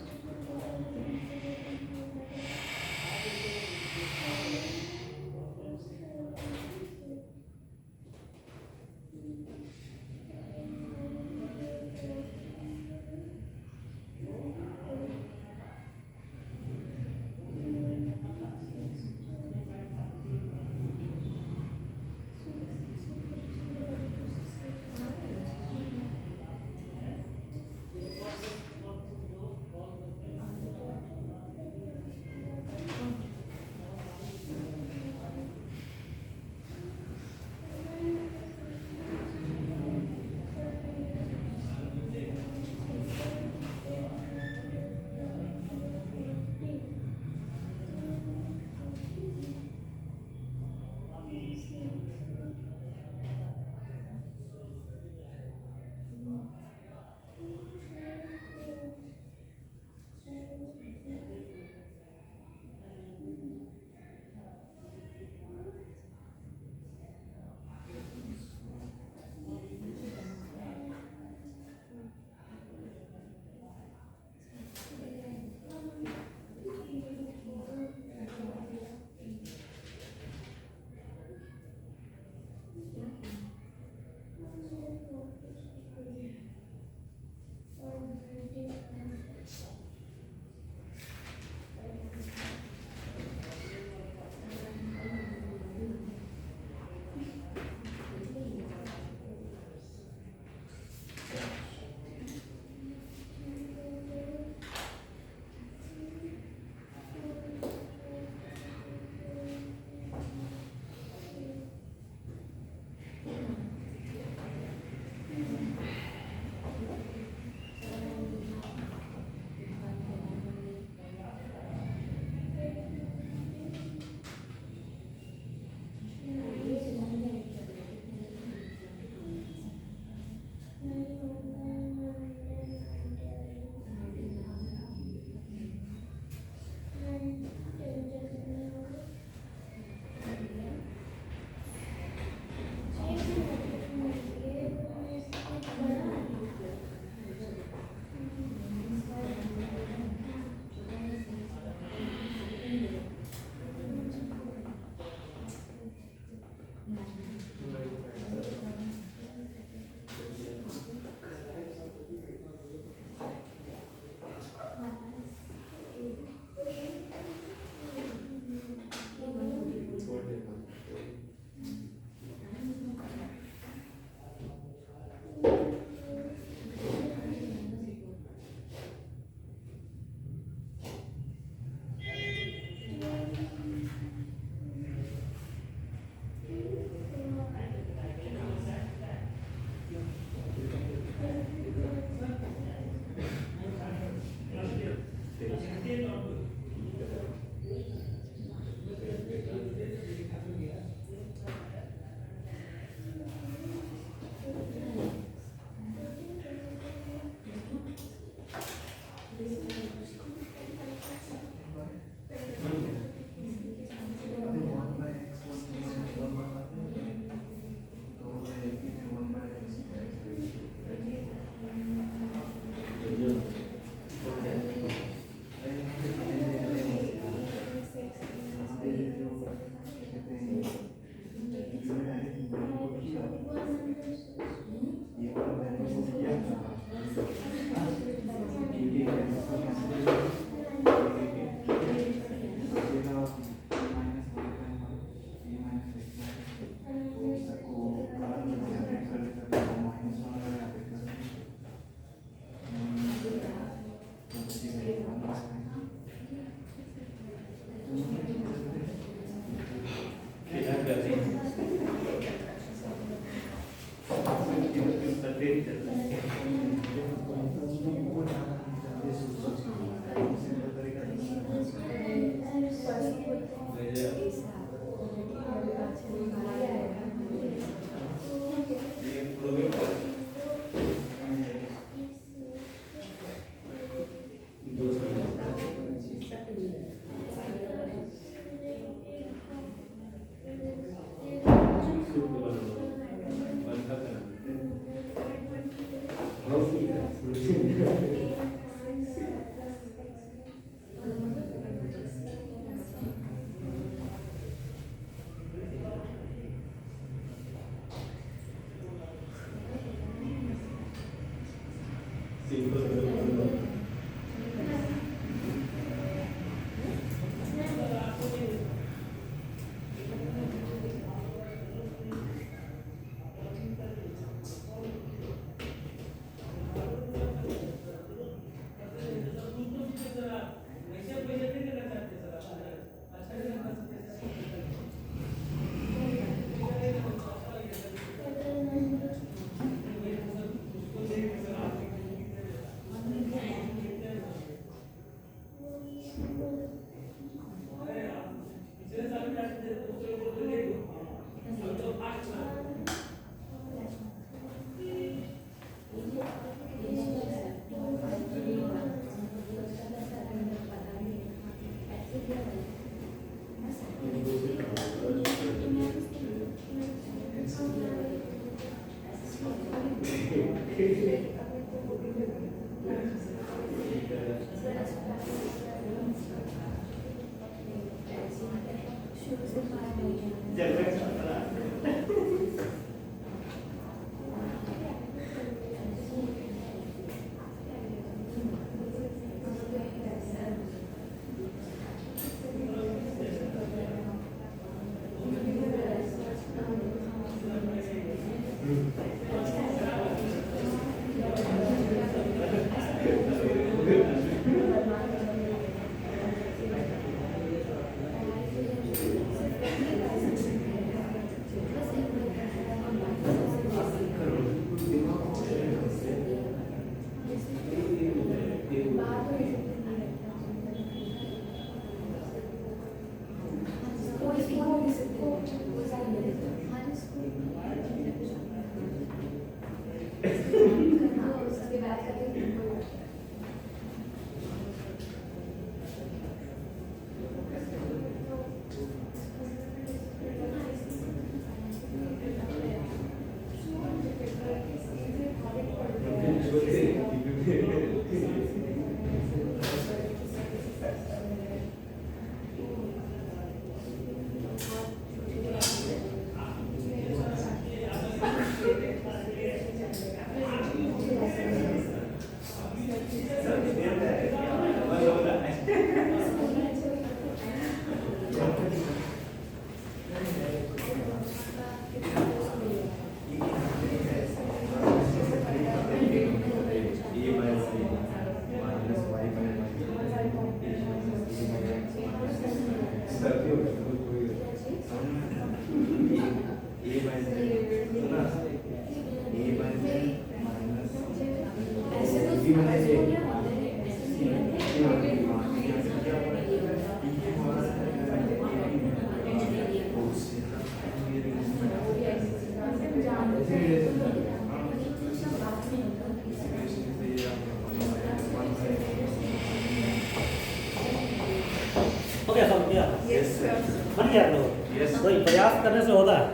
A: हो गया सॉल्व किया?
C: Yes, sir.
A: बन गया आप लोग?
C: Yes.
A: वही प्रयास करने से होता है,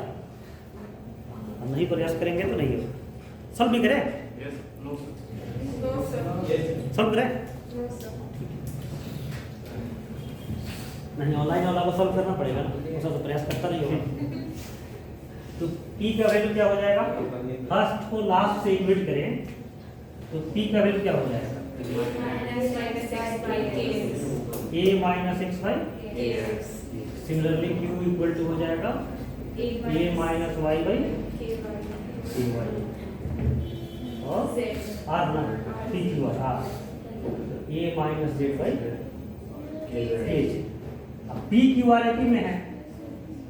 A: हम नहीं प्रयास करेंगे तो नहीं होगा। सॉल्व भी करें?
C: Yes. No, sir.
D: No, sir.
C: Yes.
A: Solve करें?
D: No, sir.
A: नहीं, ऑनलाइन वाला को सॉल्व करना पड़ेगा ना, उसका तो प्रयास करता नहीं होगा। तो P का वैल्यू क्या हो जाएगा? फर्स्ट को लास्ट से इक्वेट करें तो P का वैल्यू क्या हो जाएगा? A minus x by similarly Q equal to हो जाएगा A माइनस वाई बाई और R ना P Q R A minus z by h. अब P Q R AP में है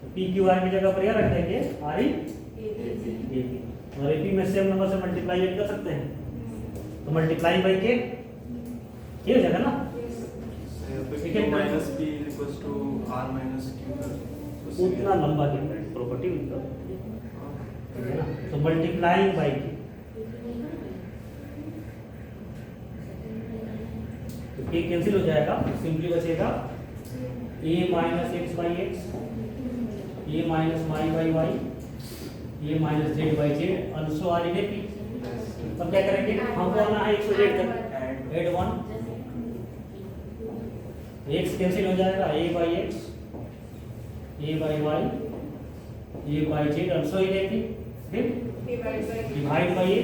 A: तो P Q R की जगह पर यह रख देंगे R AP और AP में सेम नंबर से मल्टीप्लाई कर सकते हैं तो मल्टीप्लाई बाई के ये हो जाएगा ना।
C: Minus P equals to R minus Q.
A: उतना लंबा प्रॉपर्टी उनका है ना, तो मल्टीप्लाइंग बाई के तो के कैंसिल हो जाएगा, सिंपली बचेगा A minus x by x, A minus y by y, A minus z by z, also R in A P. तब क्या करेंगे, हमको आना है 108 तक, ऐड 1, x कैंसिल हो जाएगा, a by x, a by y, a by z also electric, फिर डिवाइड बाई a,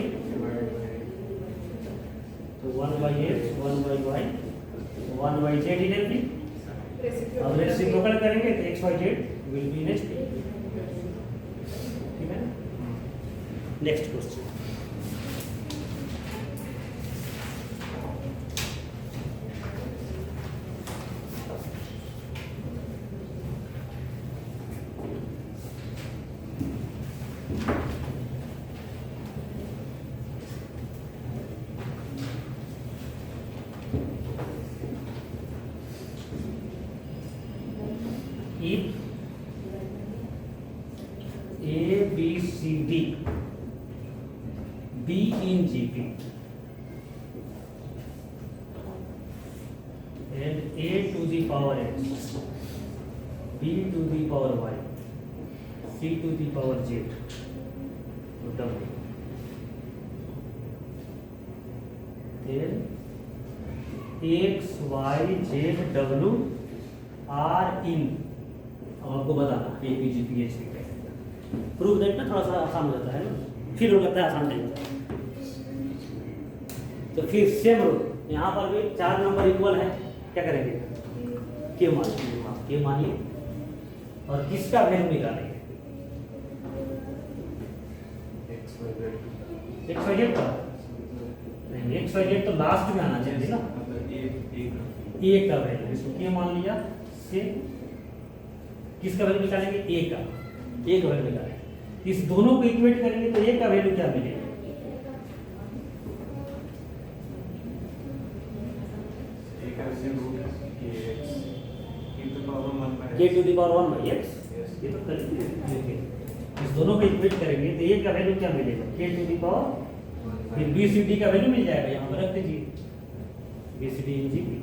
A: तो 1 by x, 1 by y, 1 by z electric. अब रेसिप्रोकल करेंगे तो x y z will be next, ठीक है। Next question, if A, B, C, D be in GP and A to the power x, B to the power y, C to the power z, तो W, then x, y, z, W are in, अब आपको बताना A P G P H D कैसे prove that ना, थोड़ा सा आसान हो जाता है ना, फिर हो लगता है आसान नहीं होता। तो फिर सेम रूल यहाँ पर भी 4 नंबर इक्वल है, क्या करेंगे, के मानिए और किसका वैल्यू निकालेंगे,
C: x y z
A: x y z का नहीं, एक्स वाई जेड तो लास्ट में आना चाहिए ना,
C: मतलब
A: ए का वैल्यू, इसको के मान लिया, से किसका वैल्यू निकालेंगे, ए का वैल्यू निकालेंगे, इस दोनों को इक्वेट करेंगे तो ए का वैल्यू क्या मिलेगा,
C: एक ऐसे रूट के एक्स की तो power 1 by
A: k to the power 1 by x, ये तो करेंगे, देखिए इस दोनों को इक्वेट करेंगे तो ए का वैल्यू क्या मिलेगा, के टू द पावर, फिर बी सी डी का वैल्यू मिल जाएगा, यहाँ पर रख दीजिए बी सी डी इन जी पी।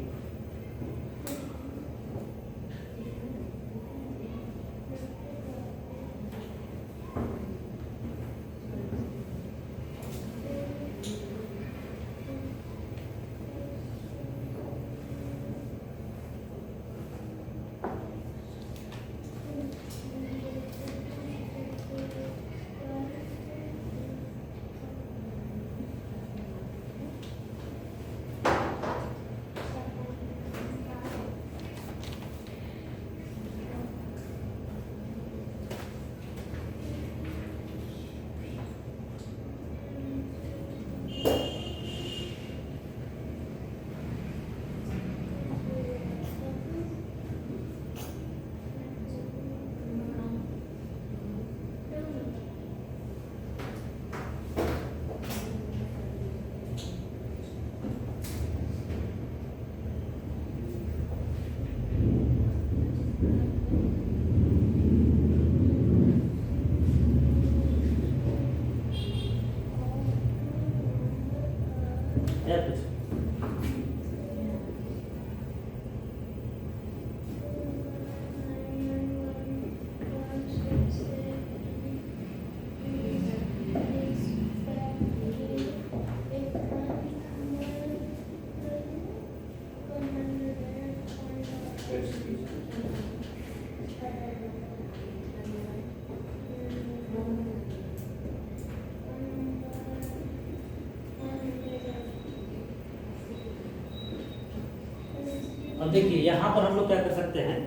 A: अब देखिए यहाँ पर हम लोग क्या कर सकते हैं,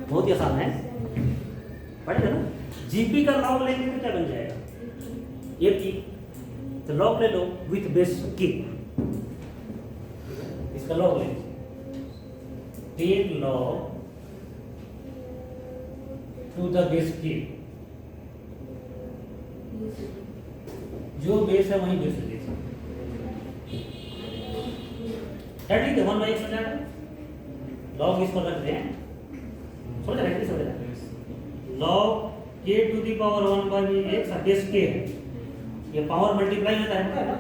A: बहुत ही आसान है, पढ़ेगा ना, जीपी का लॉग लेंगे तो क्या बन जाएगा, ये पी, तो लॉग ले लो विथ बेस की, इसका लॉग ले take log to the base की, जो बेस है वही बेस ले, ठीक है, 1 बाई एक्स हो जाएगा, लॉग इसको रख दें, समझ रहे हैं, समझ रहे हैं, log k to the power 1 by x base k है, ये पावर मल्टीप्लाई होता है ना,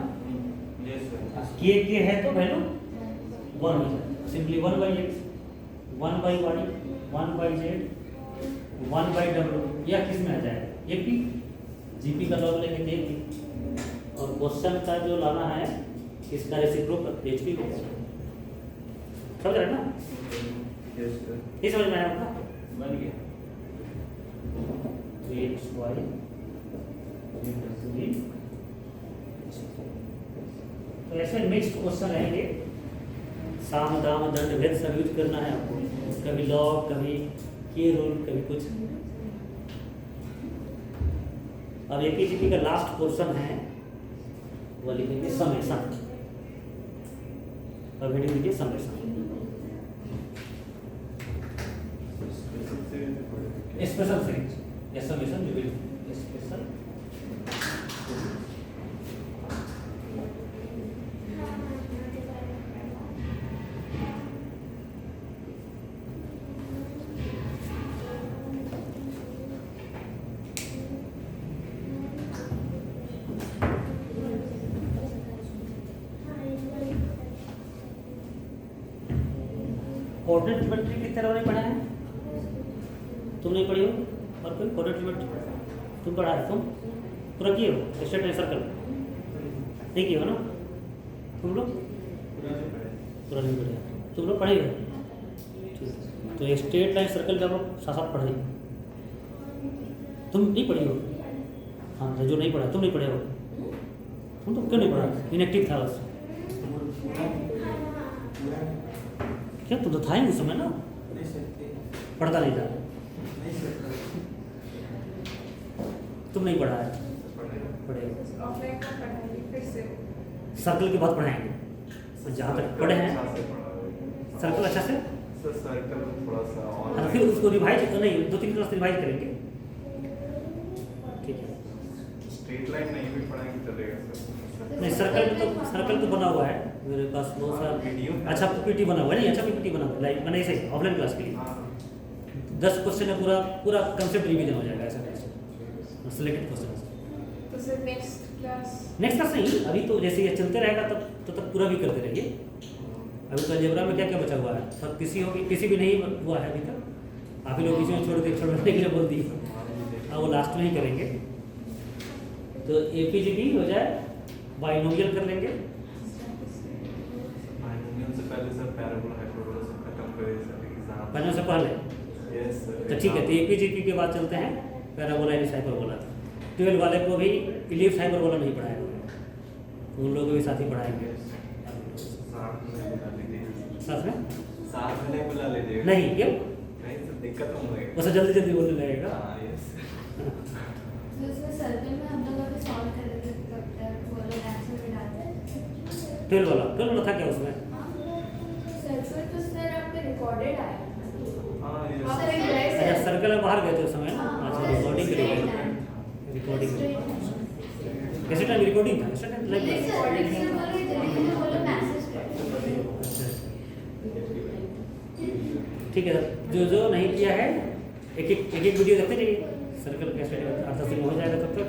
A: के है तो वैल्यू 1 हो जाएगा, simply 1 by x, 1 by y, 1 by z, 1 by डब्ल्यू, या किस में आ जाएगा, ए पी, जीपी का लॉग लेंगे तो ए पी, और क्वेश्चन का जो लाना है इसका रेसिप्रोकल एच पी होगा। समझ रहे हैं ना?
C: Yes sir.
A: ये समझ में आया आपका?
C: बन गया।
A: एक्स वाई तो ऐसे नेक्स्ट क्वेश्चन रहेंगे। साम दाम दंड भेद सब यूज करना है आपको, कभी लॉग, कभी के रूल, कभी कुछ। अब एपीजीपी का लास्ट क्वेश्चन है वो लिखेंगे समेशन। अब हेडिंग लिखिए समेशन। स्पेशल सीरीज या summation will special coordinate geometry कितने लोगों ने पढ़ा है? तुम नहीं पढ़ी हो? और कोई कोऑर्डिनेट ज्योमेट्री तुम पढ़ा है? तुम पूरा किए हो? स्ट्रेट लाइन सर्कल नहीं किए हो ना तुम लोग? पूरा नहीं पढ़े तुम लोग? पढ़े हो? ठीक। तो स्ट्रेट लाइन सर्कल का साथ साथ पढ़ाई तुम नहीं पढ़ी हो? हाँ, जो नहीं पढ़ा तुम नहीं पढ़े हो? तुम तो क्यों नहीं पढ़ा? इनएक्टिव था बस। क्या तुम तो था ही उस समय ना? पढ़ता नहीं था तुम नहीं पढ़ा है? पढ़े हो?
D: ऑफलाइन का पढ़ाई फिर से
A: सर्कल के बाद पढ़ाएंगे जहाँ तक पढ़े हैं। सर्कल अच्छा से
C: सर्कल थोड़ा सा और
A: हाँ, फिर उसको रिवाइज नहीं 2-3 क्लास रिवाइज करेंगे। ठीक है।
C: स्ट्रेट लाइन नहीं भी पढ़ाएंगे चलेगा सर।
A: नहीं सर्कल तो बना हुआ है मेरे पास बहुत सारा
C: वीडियो।
A: अच्छा पीपीटी बना हुआ है। नहीं अच्छा पीपीटी बना हुआ है लाइक मैंने ऐसे ऑफलाइन क्लास के लिए
C: हाँ
A: 10 क्वेश्चन है पूरा कंसेप्ट रिवीजन हो जाएगा ऐसा कैसे सिलेक्टेड क्वेश्चन।
D: तो सर नेक्स्ट क्लास
A: नहीं अभी तो जैसे ये चलते रहेगा तब पूरा भी करते रहिए। अभी तो अलजेब्रा में क्या क्या बचा हुआ है? सब किसी भी नहीं हुआ है अभी तक। आप ही लोग बीच में छोड़ने के लिए बोल दिए। हाँ वो लास्ट में ही करेंगे। तो एपीजीपी हो जाए, बाइनोमियल कर लेंगे।
C: बाइनोमियल से पहले सर पैराबोला हाइपरबोला से खत्म करें सर एग्जाम।
A: पहले से पहले
C: यस सर।
A: तो ठीक है। तो एपीजीपी के बाद चलते हैं पैराबोला इलिप्स हाइपरबोला। 12 वाले को भी इलिप्स हाइपरबोला नहीं पढ़ाएगा, उन लोगों को भी साथ ही पढ़ाएंगे साथ में।
C: साथ में नहीं बुला लीजिएगा।
A: नहीं क्यों?
C: नहीं सर दिक्कत हो गई।
A: बस जल्दी जल्दी बोलने लगेगा।
C: हाँ यस।
B: तो उसमें सर्कल में हम लोग अभी सॉल्व कर रहे थे तब तक वो लोग आंसर भी डालते हैं।
A: 12 वाला था क्या उसमें?
B: सर्कल तो सर आपके रिकॉर्डेड आया।
C: हाँ
B: सर एक
C: यस।
B: ड्राइव
A: अच्छा सर्कल में बाहर गए थे उस समय ना?
B: हाँ,
A: अच्छा रिकॉर्डिंग के लिए रिकॉर्डिंग कैसे टाइम रिकॉर्डिंग था? कैसे टाइम लाइव
B: रिकॉर्डिंग से बोल रहे थे लेकिन वो लोग मैसेज कर
A: ठीक है। जो नहीं किया है एक वीडियो देखते रहिए। सर्कल कैसे 8-10 दिन में हो जाएगा तब तक।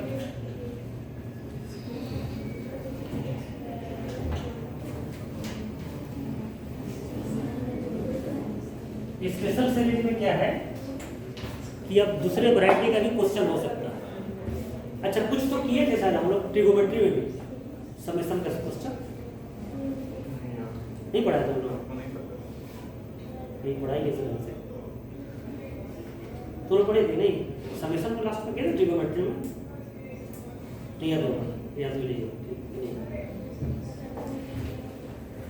A: स्पेशल सीरीज में क्या है कि अब दूसरे वैरायटी का भी क्वेश्चन हो सकता है। अच्छा कुछ तो किए थे शायद हम लोग ट्रिगोमेट्री में भी समेशन का क्वेश्चन नहीं पढ़ाया था हम लोग। नहीं पढ़ाई कैसे ढंग से तो पढ़े थे नहीं समेशन में लास्ट में क्या ट्रिगोमेट्री में नहीं याद होगा याद भी नहीं होगा।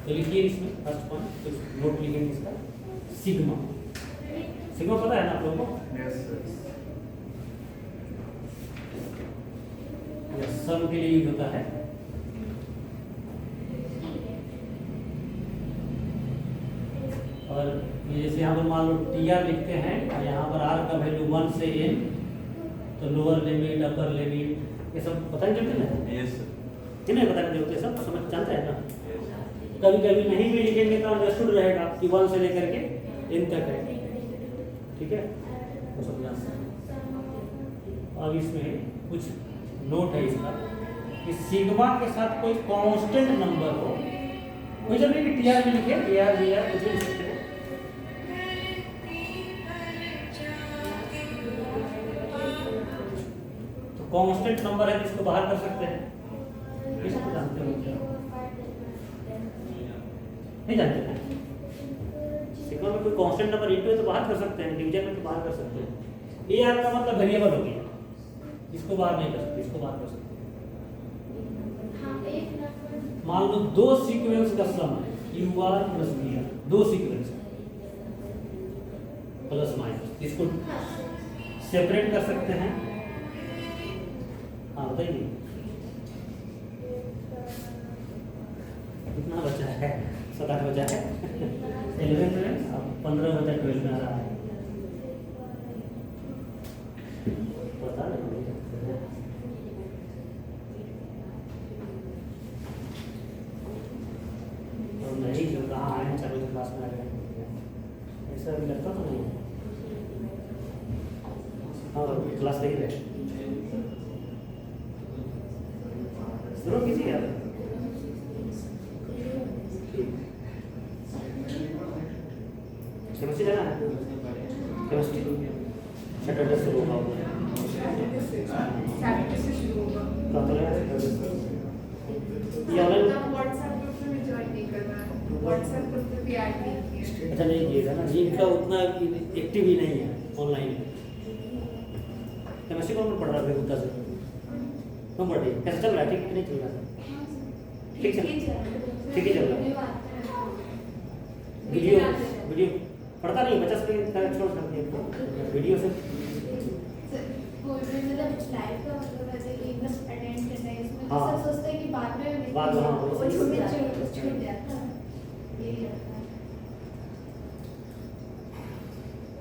A: तो लिखिए इसमें फर्स्ट पॉइंट कुछ नोट लिखेंगे इसका सिग्मा। सिग्मा पता है ना आप लोगों को?
C: Yes sir.
A: यह सम के लिए यूज होता है। और ये जैसे यहाँ पर मान लो टीआर लिखते हैं और यहाँ पर आर का वैल्यू 1 से n तो लोअर लिमिट अपर लिमिट ये सब पता नहीं चलते ना?
C: Yes sir.
A: जिन्हें पता नहीं चलते सब समझ जानते हैं ना? कभी कभी नहीं भी लिखेंगे तो अंडरस्टूड रहेगा कि 1 से लेकर के n तक है। ठीक है वो सब जान सकते हैं। अब इसमें कुछ नोट है इसका कि सिग्मा के साथ कोई कांस्टेंट नंबर हो, कोई जब नहीं टीआर में लिखे टीआर कुछ भी लिख सकते हैं। तो कांस्टेंट नंबर है जिसको बाहर कर सकते हैं। नहीं जानते हैं? सिग्मा में कोई कांस्टेंट नंबर इंटू है तो बाहर कर सकते हैं, डिवीजन में तो बाहर कर सकते हैं। ए आर का मतलब वेरिएबल हो गया, इसको बाहर नहीं कर सकते, इसको बाहर कर सकते।
B: हाँ, एक नंबर
A: मान लो दो सीक्वेंस का सम है u r plus b r, दो सीक्वेंस प्लस माइनस, इसको सेपरेट कर सकते हैं। हाँ बताइए कितना बचा है? 7-8 बचा है 11 में, अब 15 बचा 12 में आ रहा है, पता नहीं। और नहीं जो कहाँ आए हैं 4 क्लास में आ गए, ऐसा अभी लगता तो नहीं है। हाँ क्लास नहीं रहे, शुरू कीजिए यार। केमिस्ट्री लेना है, केमिस्ट्री सैटरडे से होगा,
D: सैटरडे से शुरू होगा।
A: कब तक है? ये ऑनलाइन
D: व्हाट्सएप ग्रुप में ज्वाइन नहीं करना है, व्हाट्सएप ग्रुप में भी ऐड नहीं किया।
A: अच्छा नहीं किएगा ना, जिनका उतना एक्टिव ही नहीं है ऑनलाइन। केमिस्ट्री कौन पढ़ रहा है गुप्ता से? कौन पढ़ रही है? कैसा चल रहा है? ठीक नहीं चल रहा है? ठीक चल ठीक ही चल रहा है। वीडियो वीडियो पढ़ता नहीं बच्चा, से छोड़ सकते हैं वीडियो से।
B: कोई भी मतलब लाइव का मतलब ऐसे कि बस अटेंड करना है, इसमें तो
A: हाँ।
B: सब सोचते हैं कि बाद में
A: बाद में, हाँ, वो
B: वो
A: छूट
B: छूट
A: जाता है।
B: जाता है, यही रहता है।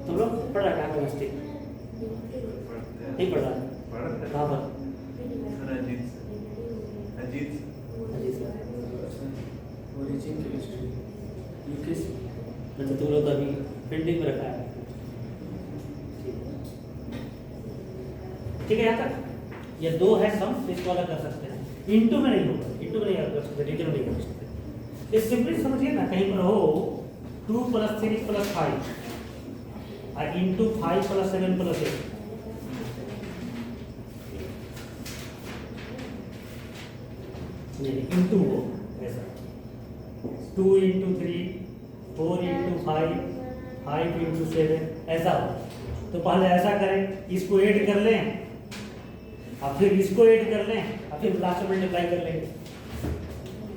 A: तुम लोग पढ़ रहा है कहाँ केमिस्ट्री? नहीं पढ़ रहा है? कहाँ पर?
C: Ajit
A: Ajit sir
E: origin chemistry UKC.
A: मतलब तुम लोग तो अभी पेंडिंग में रखा है। ठीक है यहाँ तक? ये दो है सम, इसको अलग कर सकते हैं, इंटू में नहीं होगा, इंटू में नहीं अलग कर सकते, डिजिटल नहीं कर सकते। ये सिंपली समझिए ना, कहीं पर हो 2 + 3 + 5 और इंटू 5 + 7 + 8, नहीं इंटू हो ऐसा 2 × 3 4 × 5 5 × 7 ऐसा हो। तो पहले ऐसा करें, इसको ऐड कर लें और फिर इसको ऐड कर लें और फिर लास्ट में मल्टीप्लाई कर लेंगे,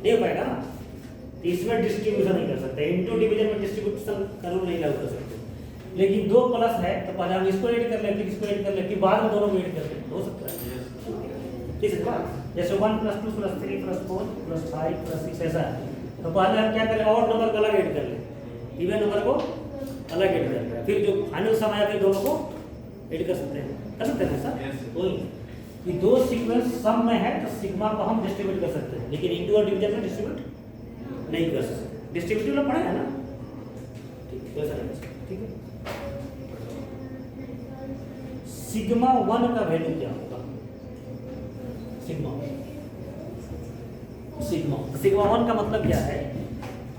A: नहीं हो पाएगा ना। तो इसमें डिस्ट्रीब्यूशन नहीं कर सकते, इंटू डिवीजन में डिस्ट्रीब्यूशन का रूल नहीं लागू कर सकते। लेकिन 2 प्लस है तो पहले हम इसको ऐड कर लें, फिर इसको ऐड कर लें, फिर बाद में दोनों को ऐड कर लें, हो सकता है। ठीक है, जैसे 1 + 2 + 3 + 4 + 5 + 6 ऐसा है। तो पहले हम क्या करें, ऑड नंबर को अलग ऐड कर लें, इवन नंबर को अलग ऐड कर लें, फिर जो फाइनल सम आया फिर दोनों को ऐड कर सकते हैं सर। वही कि दो सीक्वेंस सम में है तो सिग्मा को हम डिस्ट्रीब्यूट कर सकते हैं, लेकिन इंटू और डिवीजन में डिस्ट्रीब्यूट नहीं कर सकते। डिस्ट्रीब्यूटिव लोग पढ़े हैं ना? ठीक है, ठीक है। सिग्मा 1 का वैल्यू क्या होगा? सिग्मा 1 का मतलब क्या है?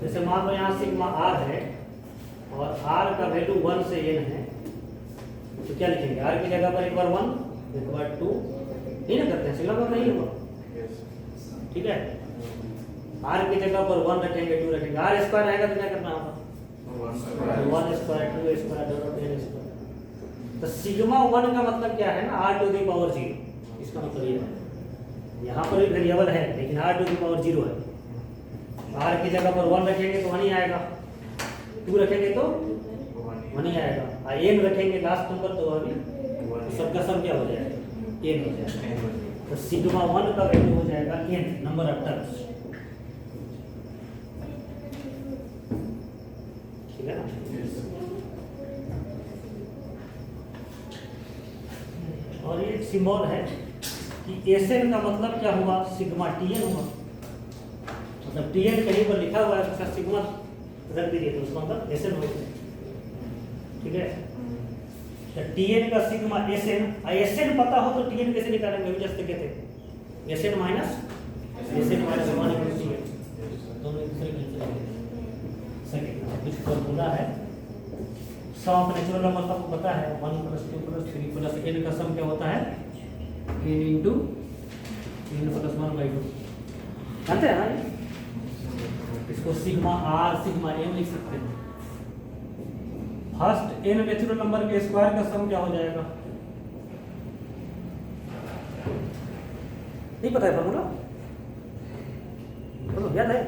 A: जैसे मान लो यहाँ सिग्मा r है और r का वैल्यू 1 से n है, तो क्या लिखेंगे? r की जगह पर एक बार 1 एक बार 2, नहीं ना करते हैं, सिग्मा पर नहीं होगा। ठीक है, r की जगह पर 1 रखेंगे 2 रखेंगे, r स्क्वायर आएगा तो क्या करना होगा? 1 स्क्वायर 2 स्क्वायर दोनों 10 स्क्वायर। तो सिग्मा 1 का मतलब क्या है ना, r⁴ इसका मतलब ये है। यहाँ पर भी वेरिएबल है लेकिन r⁴ है। r की जगह पर 1 रखेंगे तो 1 ही आएगा, 2 रखेंगे तो 1 ही आएगा, और n रखेंगे लास्ट नंबर तो अभी सबका सम क्या हो जाएगा? n हो जाएगा। तो सिग्मा 1 का वैल्यू हो जाएगा n, नंबर ऑफ टर्म्स। ठीक है ना? और ये सिंबल है कि Sn का मतलब क्या हुआ? सिग्मा Tn हुआ। मतलब Tn कहीं पर लिखा हुआ है तो उसका सिग्मा रख दीजिए तो उसका मतलब Sn हो गया। ठीक है, तो Tn का सिग्मा Sn, Sn पता हो तो Tn कैसे निकालेंगे? अभी जैसे कहते हैं Sn - Sn - 1 = Tn, दोनों एक दूसरे के सेकंड कुछ फॉर्मूला है। सम ऑफ नेचुरल नंबर आपको पता है, 1 + 2 + 3 + n का सम क्या होता है? n × n + 1/2। जानते हैं ना? इसको सिग्मा आर सिग्मा एम लिख सकते हैं। फर्स्ट एन नेचुरल नंबर के स्क्वायर का सम क्या हो जाएगा? नहीं पता है फॉर्मूला? तो याद है?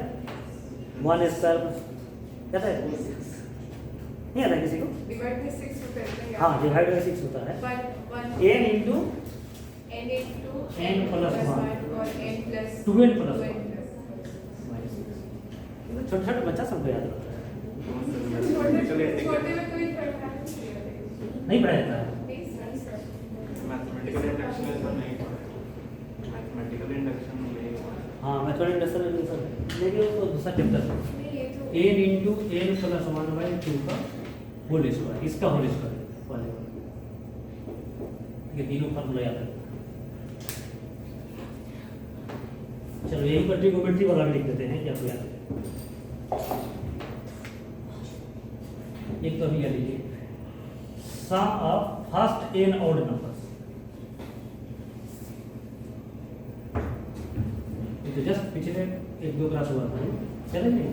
A: 1 स्क्वायर याद है? नहीं आता किसी को?
D: डिवाइड बाय 6 होता है।
A: हाँ, डिवाइड बाय 6 होता है। n इंटू n प्लस 1
D: और n प्लस
A: 2n प्लस 1 छोटे छोटे बच्चा सबको याद रहता है।
D: छोटे में कोई पढ़ा
A: नहीं पढ़ा जाता है।
C: मैथमेटिकल इंडक्शन ऐसा नहीं पढ़ा। मैथमेटिकल इंडक्शन नहीं पढ़ा।
A: हाँ, मैं थोड़ी इंडस्ट्रियल लेकिन वो दूसरा चैप्टर है। n इंटू n प्लस 1/2 का होल स्क्वायर, इसका होल स्क्वायर वाले ये तीनों फॉर्मूला याद है। चलो यही पर ट्रिगोनोमेट्री वाला भी लिख देते हैं, क्या याद है? एक तो अभी याद लीजिए, sum of first n odd numbers. तो जस्ट पिछले 1-2 क्लास हुआ था, चलेंगे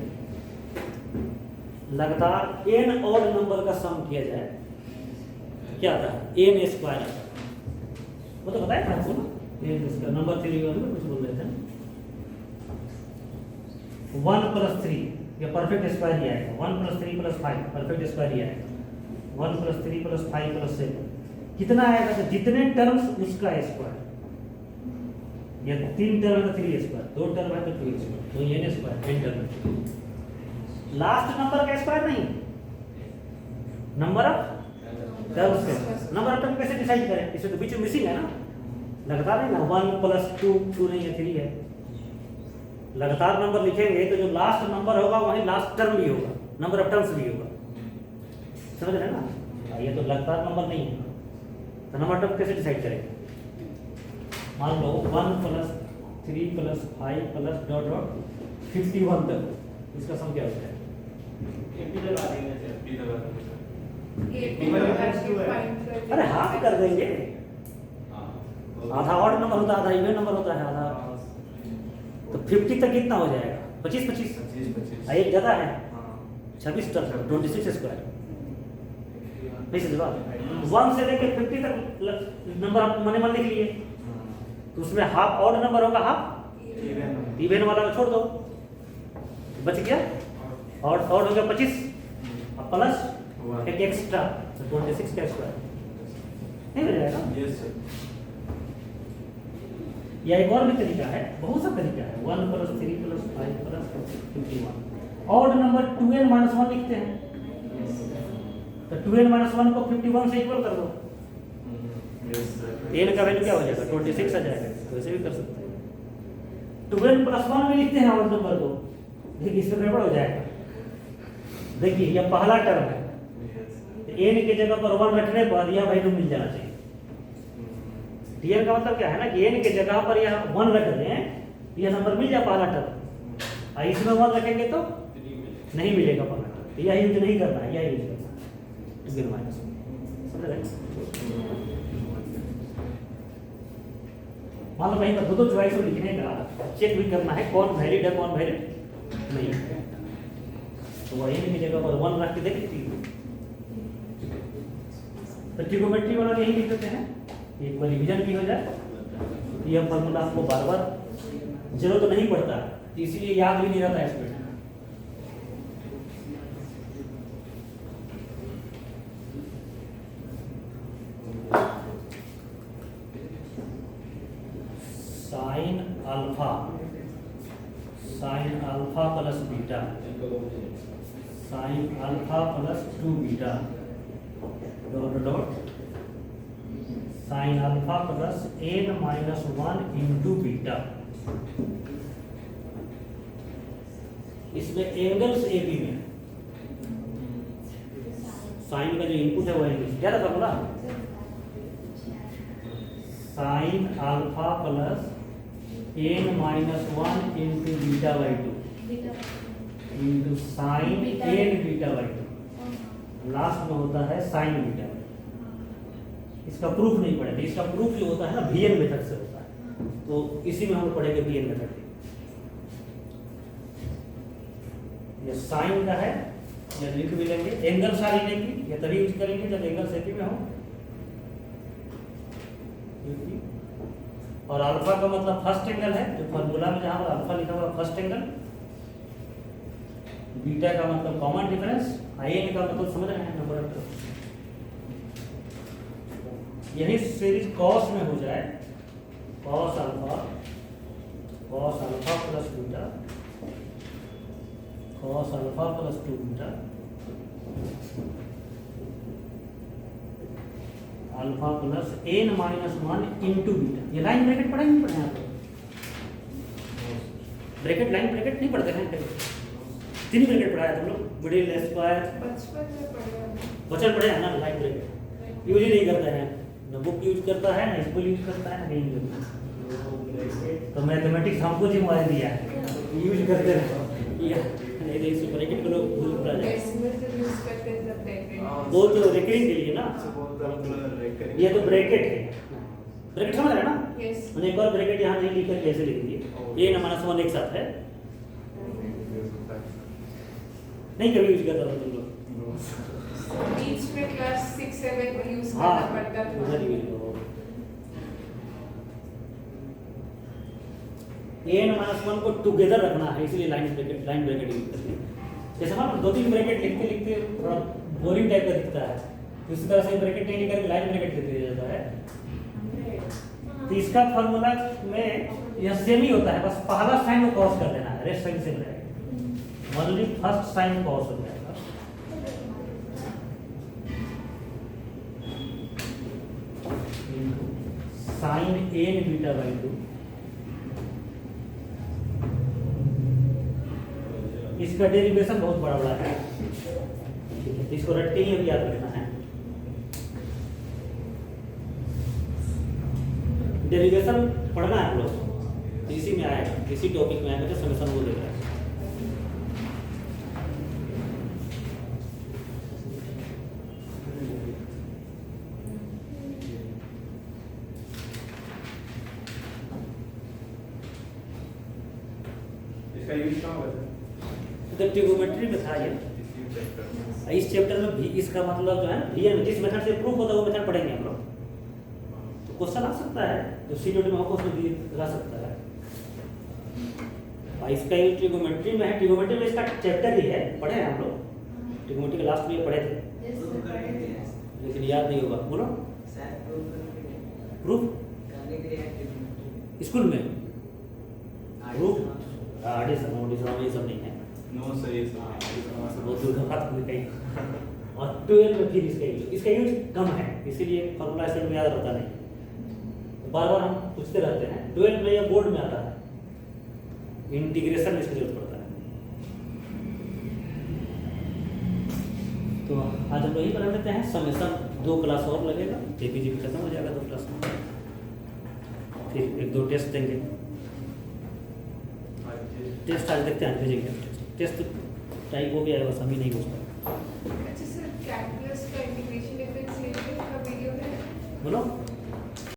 A: लगातार n ऑड नंबर का सम किया जाए क्या आता है? n स्क्वायर आता है। वो तो बताया था आपको ना, n स्क्वायर नंबर 3 में कुछ बोल रहे थे 1 + 3 ये परफेक्ट स्क्वायर ही आएगा। 1 + 3 + 5 परफेक्ट स्क्वायर ही आएगा। 1 + 3 + 5 + 7 कितना आएगा? तो जितने टर्म्स उसका स्क्वायर, या 3 टर्म है तो 3 स्क्वायर, 2 टर्म है तो 2 स्क्वायर, तो n square n term. Last number का स्क्वायर नहीं, नंबर ऑफ टर्म्स का। नंबर ऑफ टर्म कैसे डिसाइड करें? इसमें तो बीच में मिसिंग है ना, लगातार है ना। 1 + 2 2 नहीं है 3 है। लगातार नंबर लिखेंगे तो जो लास्ट नंबर होगा वहीं लास्ट टर्म भी होगा, नंबर ऑफ टर्म्स भी होगा। समझ रहे हैं ना? ये तो लगातार नंबर नहीं है, तो नंबर ऑफ टर्म कैसे डिसाइड करेंगे? मान लो 1 + 3 + 5 + ... 51 तक, इसका सम क्या होता है? अरे हाफ कर देंगे, आधा ऑड नंबर होता है, आधा इवन नंबर होता है, आधा। तो 50 तक कितना हो जाएगा? 25 एक जगह है 26 टर्म 26 स्क्वायर। नहीं समझ बात? 1 से लेकर 50 तक नंबर आप मन मन लिख लिए, तो उसमें हाफ ऑड नंबर होगा, हाफ इवन वाला को छोड़ दो, बच गया और हो गया 25 प्लस एक एक्स्ट्रा, तो 26 का स्क्वायर नहीं मिल जाएगा?
C: Yes sir.
A: या एक और भी तरीका है, बहुत सा तरीका है। 1 + 3 + 5 + 51 ऑड नंबर 2n - 1 लिखते हैं, तो 2n - 1 को 51 से इक्वल कर दो,
C: यस सर।
A: n का वैल्यू क्या हो जाएगा? 26 आ जाएगा। तो ऐसे भी कर सकते हैं। 2n + 1 भी लिखते हैं ऑड नंबर को, लेकिन इसमें गड़बड़ हो जाएगा। देखिए यह पहला टर्म है, तो n की जगह पर 1 रखने पर यह वैल्यू मिल जाना चाहिए। क्लियर का मतलब क्या है ना कि n की जगह पर यह 1 रख दें, यह नंबर मिल जाए पहला टर्म, और इसमें 1 रखेंगे तो नहीं मिलेगा पहला टर्म। यह यूज नहीं करना है, यह यूज करना है, फिर माइनस। समझ रहे? मान लो कहीं पर 2 चॉइस को लिखने का चेक भी करना है, कौन वैलिड है कौन वैलिड नहीं है, तो वह n की जगह पर 1 रख के देख लीजिए। तो ट्रिगोनोमेट्री वाला यही लिख देते हैं, एक बार रिवीजन भी हो जाए। यह फॉर्मूला आपको बार बार जरूरत नहीं पड़ता, तो इसीलिए याद भी नहीं रहता है इसमें। Sine alpha plus beta, sine alpha plus 2 beta dot sine alpha plus n - 1 into beta. इसमें एंगल्स ए बी में साइन का जो इनपुट है वो एंगल क्या था बोला? Sine alpha plus n - 1 into beta by 2 into sine n beta by 2, last में होता है साइन बीटा। इसका प्रूफ नहीं पड़ेगा, इसका प्रूफ जो होता है ना वीएन मेथड से होता है, तो इसी में हम पढ़ेंगे वीएन मेथड। ये साइन का है, ये लिख भी लेंगे। एंगल सारी लेंगे, ये तभी यूज करेंगे जब एंगल सेपी में हो। और अल्फा का मतलब फर्स्ट एंगल है, जो फॉर्मूला में जहां पर अल्फा लिखा हुआ फर्स्ट एंगल। बीटा का मतलब कॉमन डिफरेंस, आईएन का मतलब समझ रहे हैं नंबर ऑफ टर्म। यही सीरीज कॉस में हो जाए, cos alpha plus beta, cos alpha plus 2 beta, alpha plus n-1 into beta. ये लाइन ब्रैकेट पढ़ा नहीं पढ़े आप लोग? ब्रैकेट लाइन ब्रैकेट नहीं पढ़ते हैं कहीं? 3 ब्रैकेट पढ़ाया तुम लोग, मिडिल स्क्वायर
D: बचपन में पढ़े हमने।
A: बचन पढ़े हैं ना। लाइन ब्रैकेट यूज ही नहीं करते हैं, न बुक यूज करता है, न स्कूल यूज करता है, नहीं यूज करता। तो मैथमेटिक्स हमको जिम्मेवारी दिया है, यूज करते रहो। नहीं इस ब्रैकेट को लोग भूल पड़ा जाए।
D: डेसिमल से यूज करते हैं तब ब्रैकेट।
A: वो तो रेकरिंग के लिए ना, ये तो ब्रैकेट है। ब्रैकेट समझ रहे हैं ना?
D: यस।
A: मैंने एक और ब्रैकेट यहाँ नहीं लिखा, कैसे लिख दिए? n-1 एक साथ है, नहीं कभी यूज करता था तुम लोग।
D: बीच में क्लास 6 7 को यूज
A: हाँ,
D: करना पड़ता
A: उधर
D: था।
A: ही n-1 को टुगेदर रखना है, इसलिए लाइन ब्रैकेट यूज करते हैं। जैसे मान लो 2-3 ब्रैकेट लिखते लिखते थोड़ा बोरिंग टाइप का दिखता है, तो इसी तरह से ब्रैकेट नहीं लिखकर लाइन ब्रैकेट लिख दिया जाता है। तो इसका फार्मूला में यह सेम ही होता है, बस पहला साइन को क्रॉस कर देना है, रेस्ट साइन सेम रहेगा। ओनली फर्स्ट साइन क्रॉस हो जाएगा। साइन n बीटा बाई 2, इसका डेरिवेशन बहुत बड़ा बड़ा है, ठीक है, इसको रट के ही अभी याद रखना है। डेरिवेशन पढ़ना है हम लोग, इसी में आएगा, इसी टॉपिक में आएगा, जो समेशन वो देख रहा है।
C: इसका यूज कहाँ होता है?
A: तो ट्रिगोमेट्री में था ये। इस चैप्टर में भी इसका मतलब जो है VN जिस मेथड से प्रूफ होता है वो मेथड पढ़ेंगे हम लोग। तो क्वेश्चन आ सकता है, जो CTOT में आपको उसमें दिखा सकता है। और इसका ये ट्रिगोमेट्री में है, ट्रिगोमेट्री में इसका चैप्टर ही है, पढ़े हैं हम लोग, ट्रिगोमेट्री के लास्ट में ये पढ़े थे, लेकिन याद नहीं होगा। बोलो प्रूफ स्कूल में प्रूफ एडिशन ये सब नहीं है,
C: नो सर, ये सब
A: बहुत दूर का बात नहीं कहीं। और 12 में फिर इसका यूज कम है, इसीलिए फॉर्मूला ऐसे में याद रहता नहीं, बार बार हम पूछते रहते हैं। 12 में या बोर्ड में आता है, इंटीग्रेशन में इसकी जरूरत पड़ता है। तो आज हम यही पढ़ लेते हैं, समेशन 2 क्लास और लगेगा, JPG खत्म हो जाएगा 2 क्लास में, फिर 1-2 टेस्ट देंगे। टेस्ट आज देखते हैं, भेजेंगे टेस्ट टाइप हो गया है, बस अभी नहीं पूछता।
D: अच्छा सर, कैलकुलस का इंटीग्रेशन डिफरेंशिएशन का वीडियो है?
A: बोलो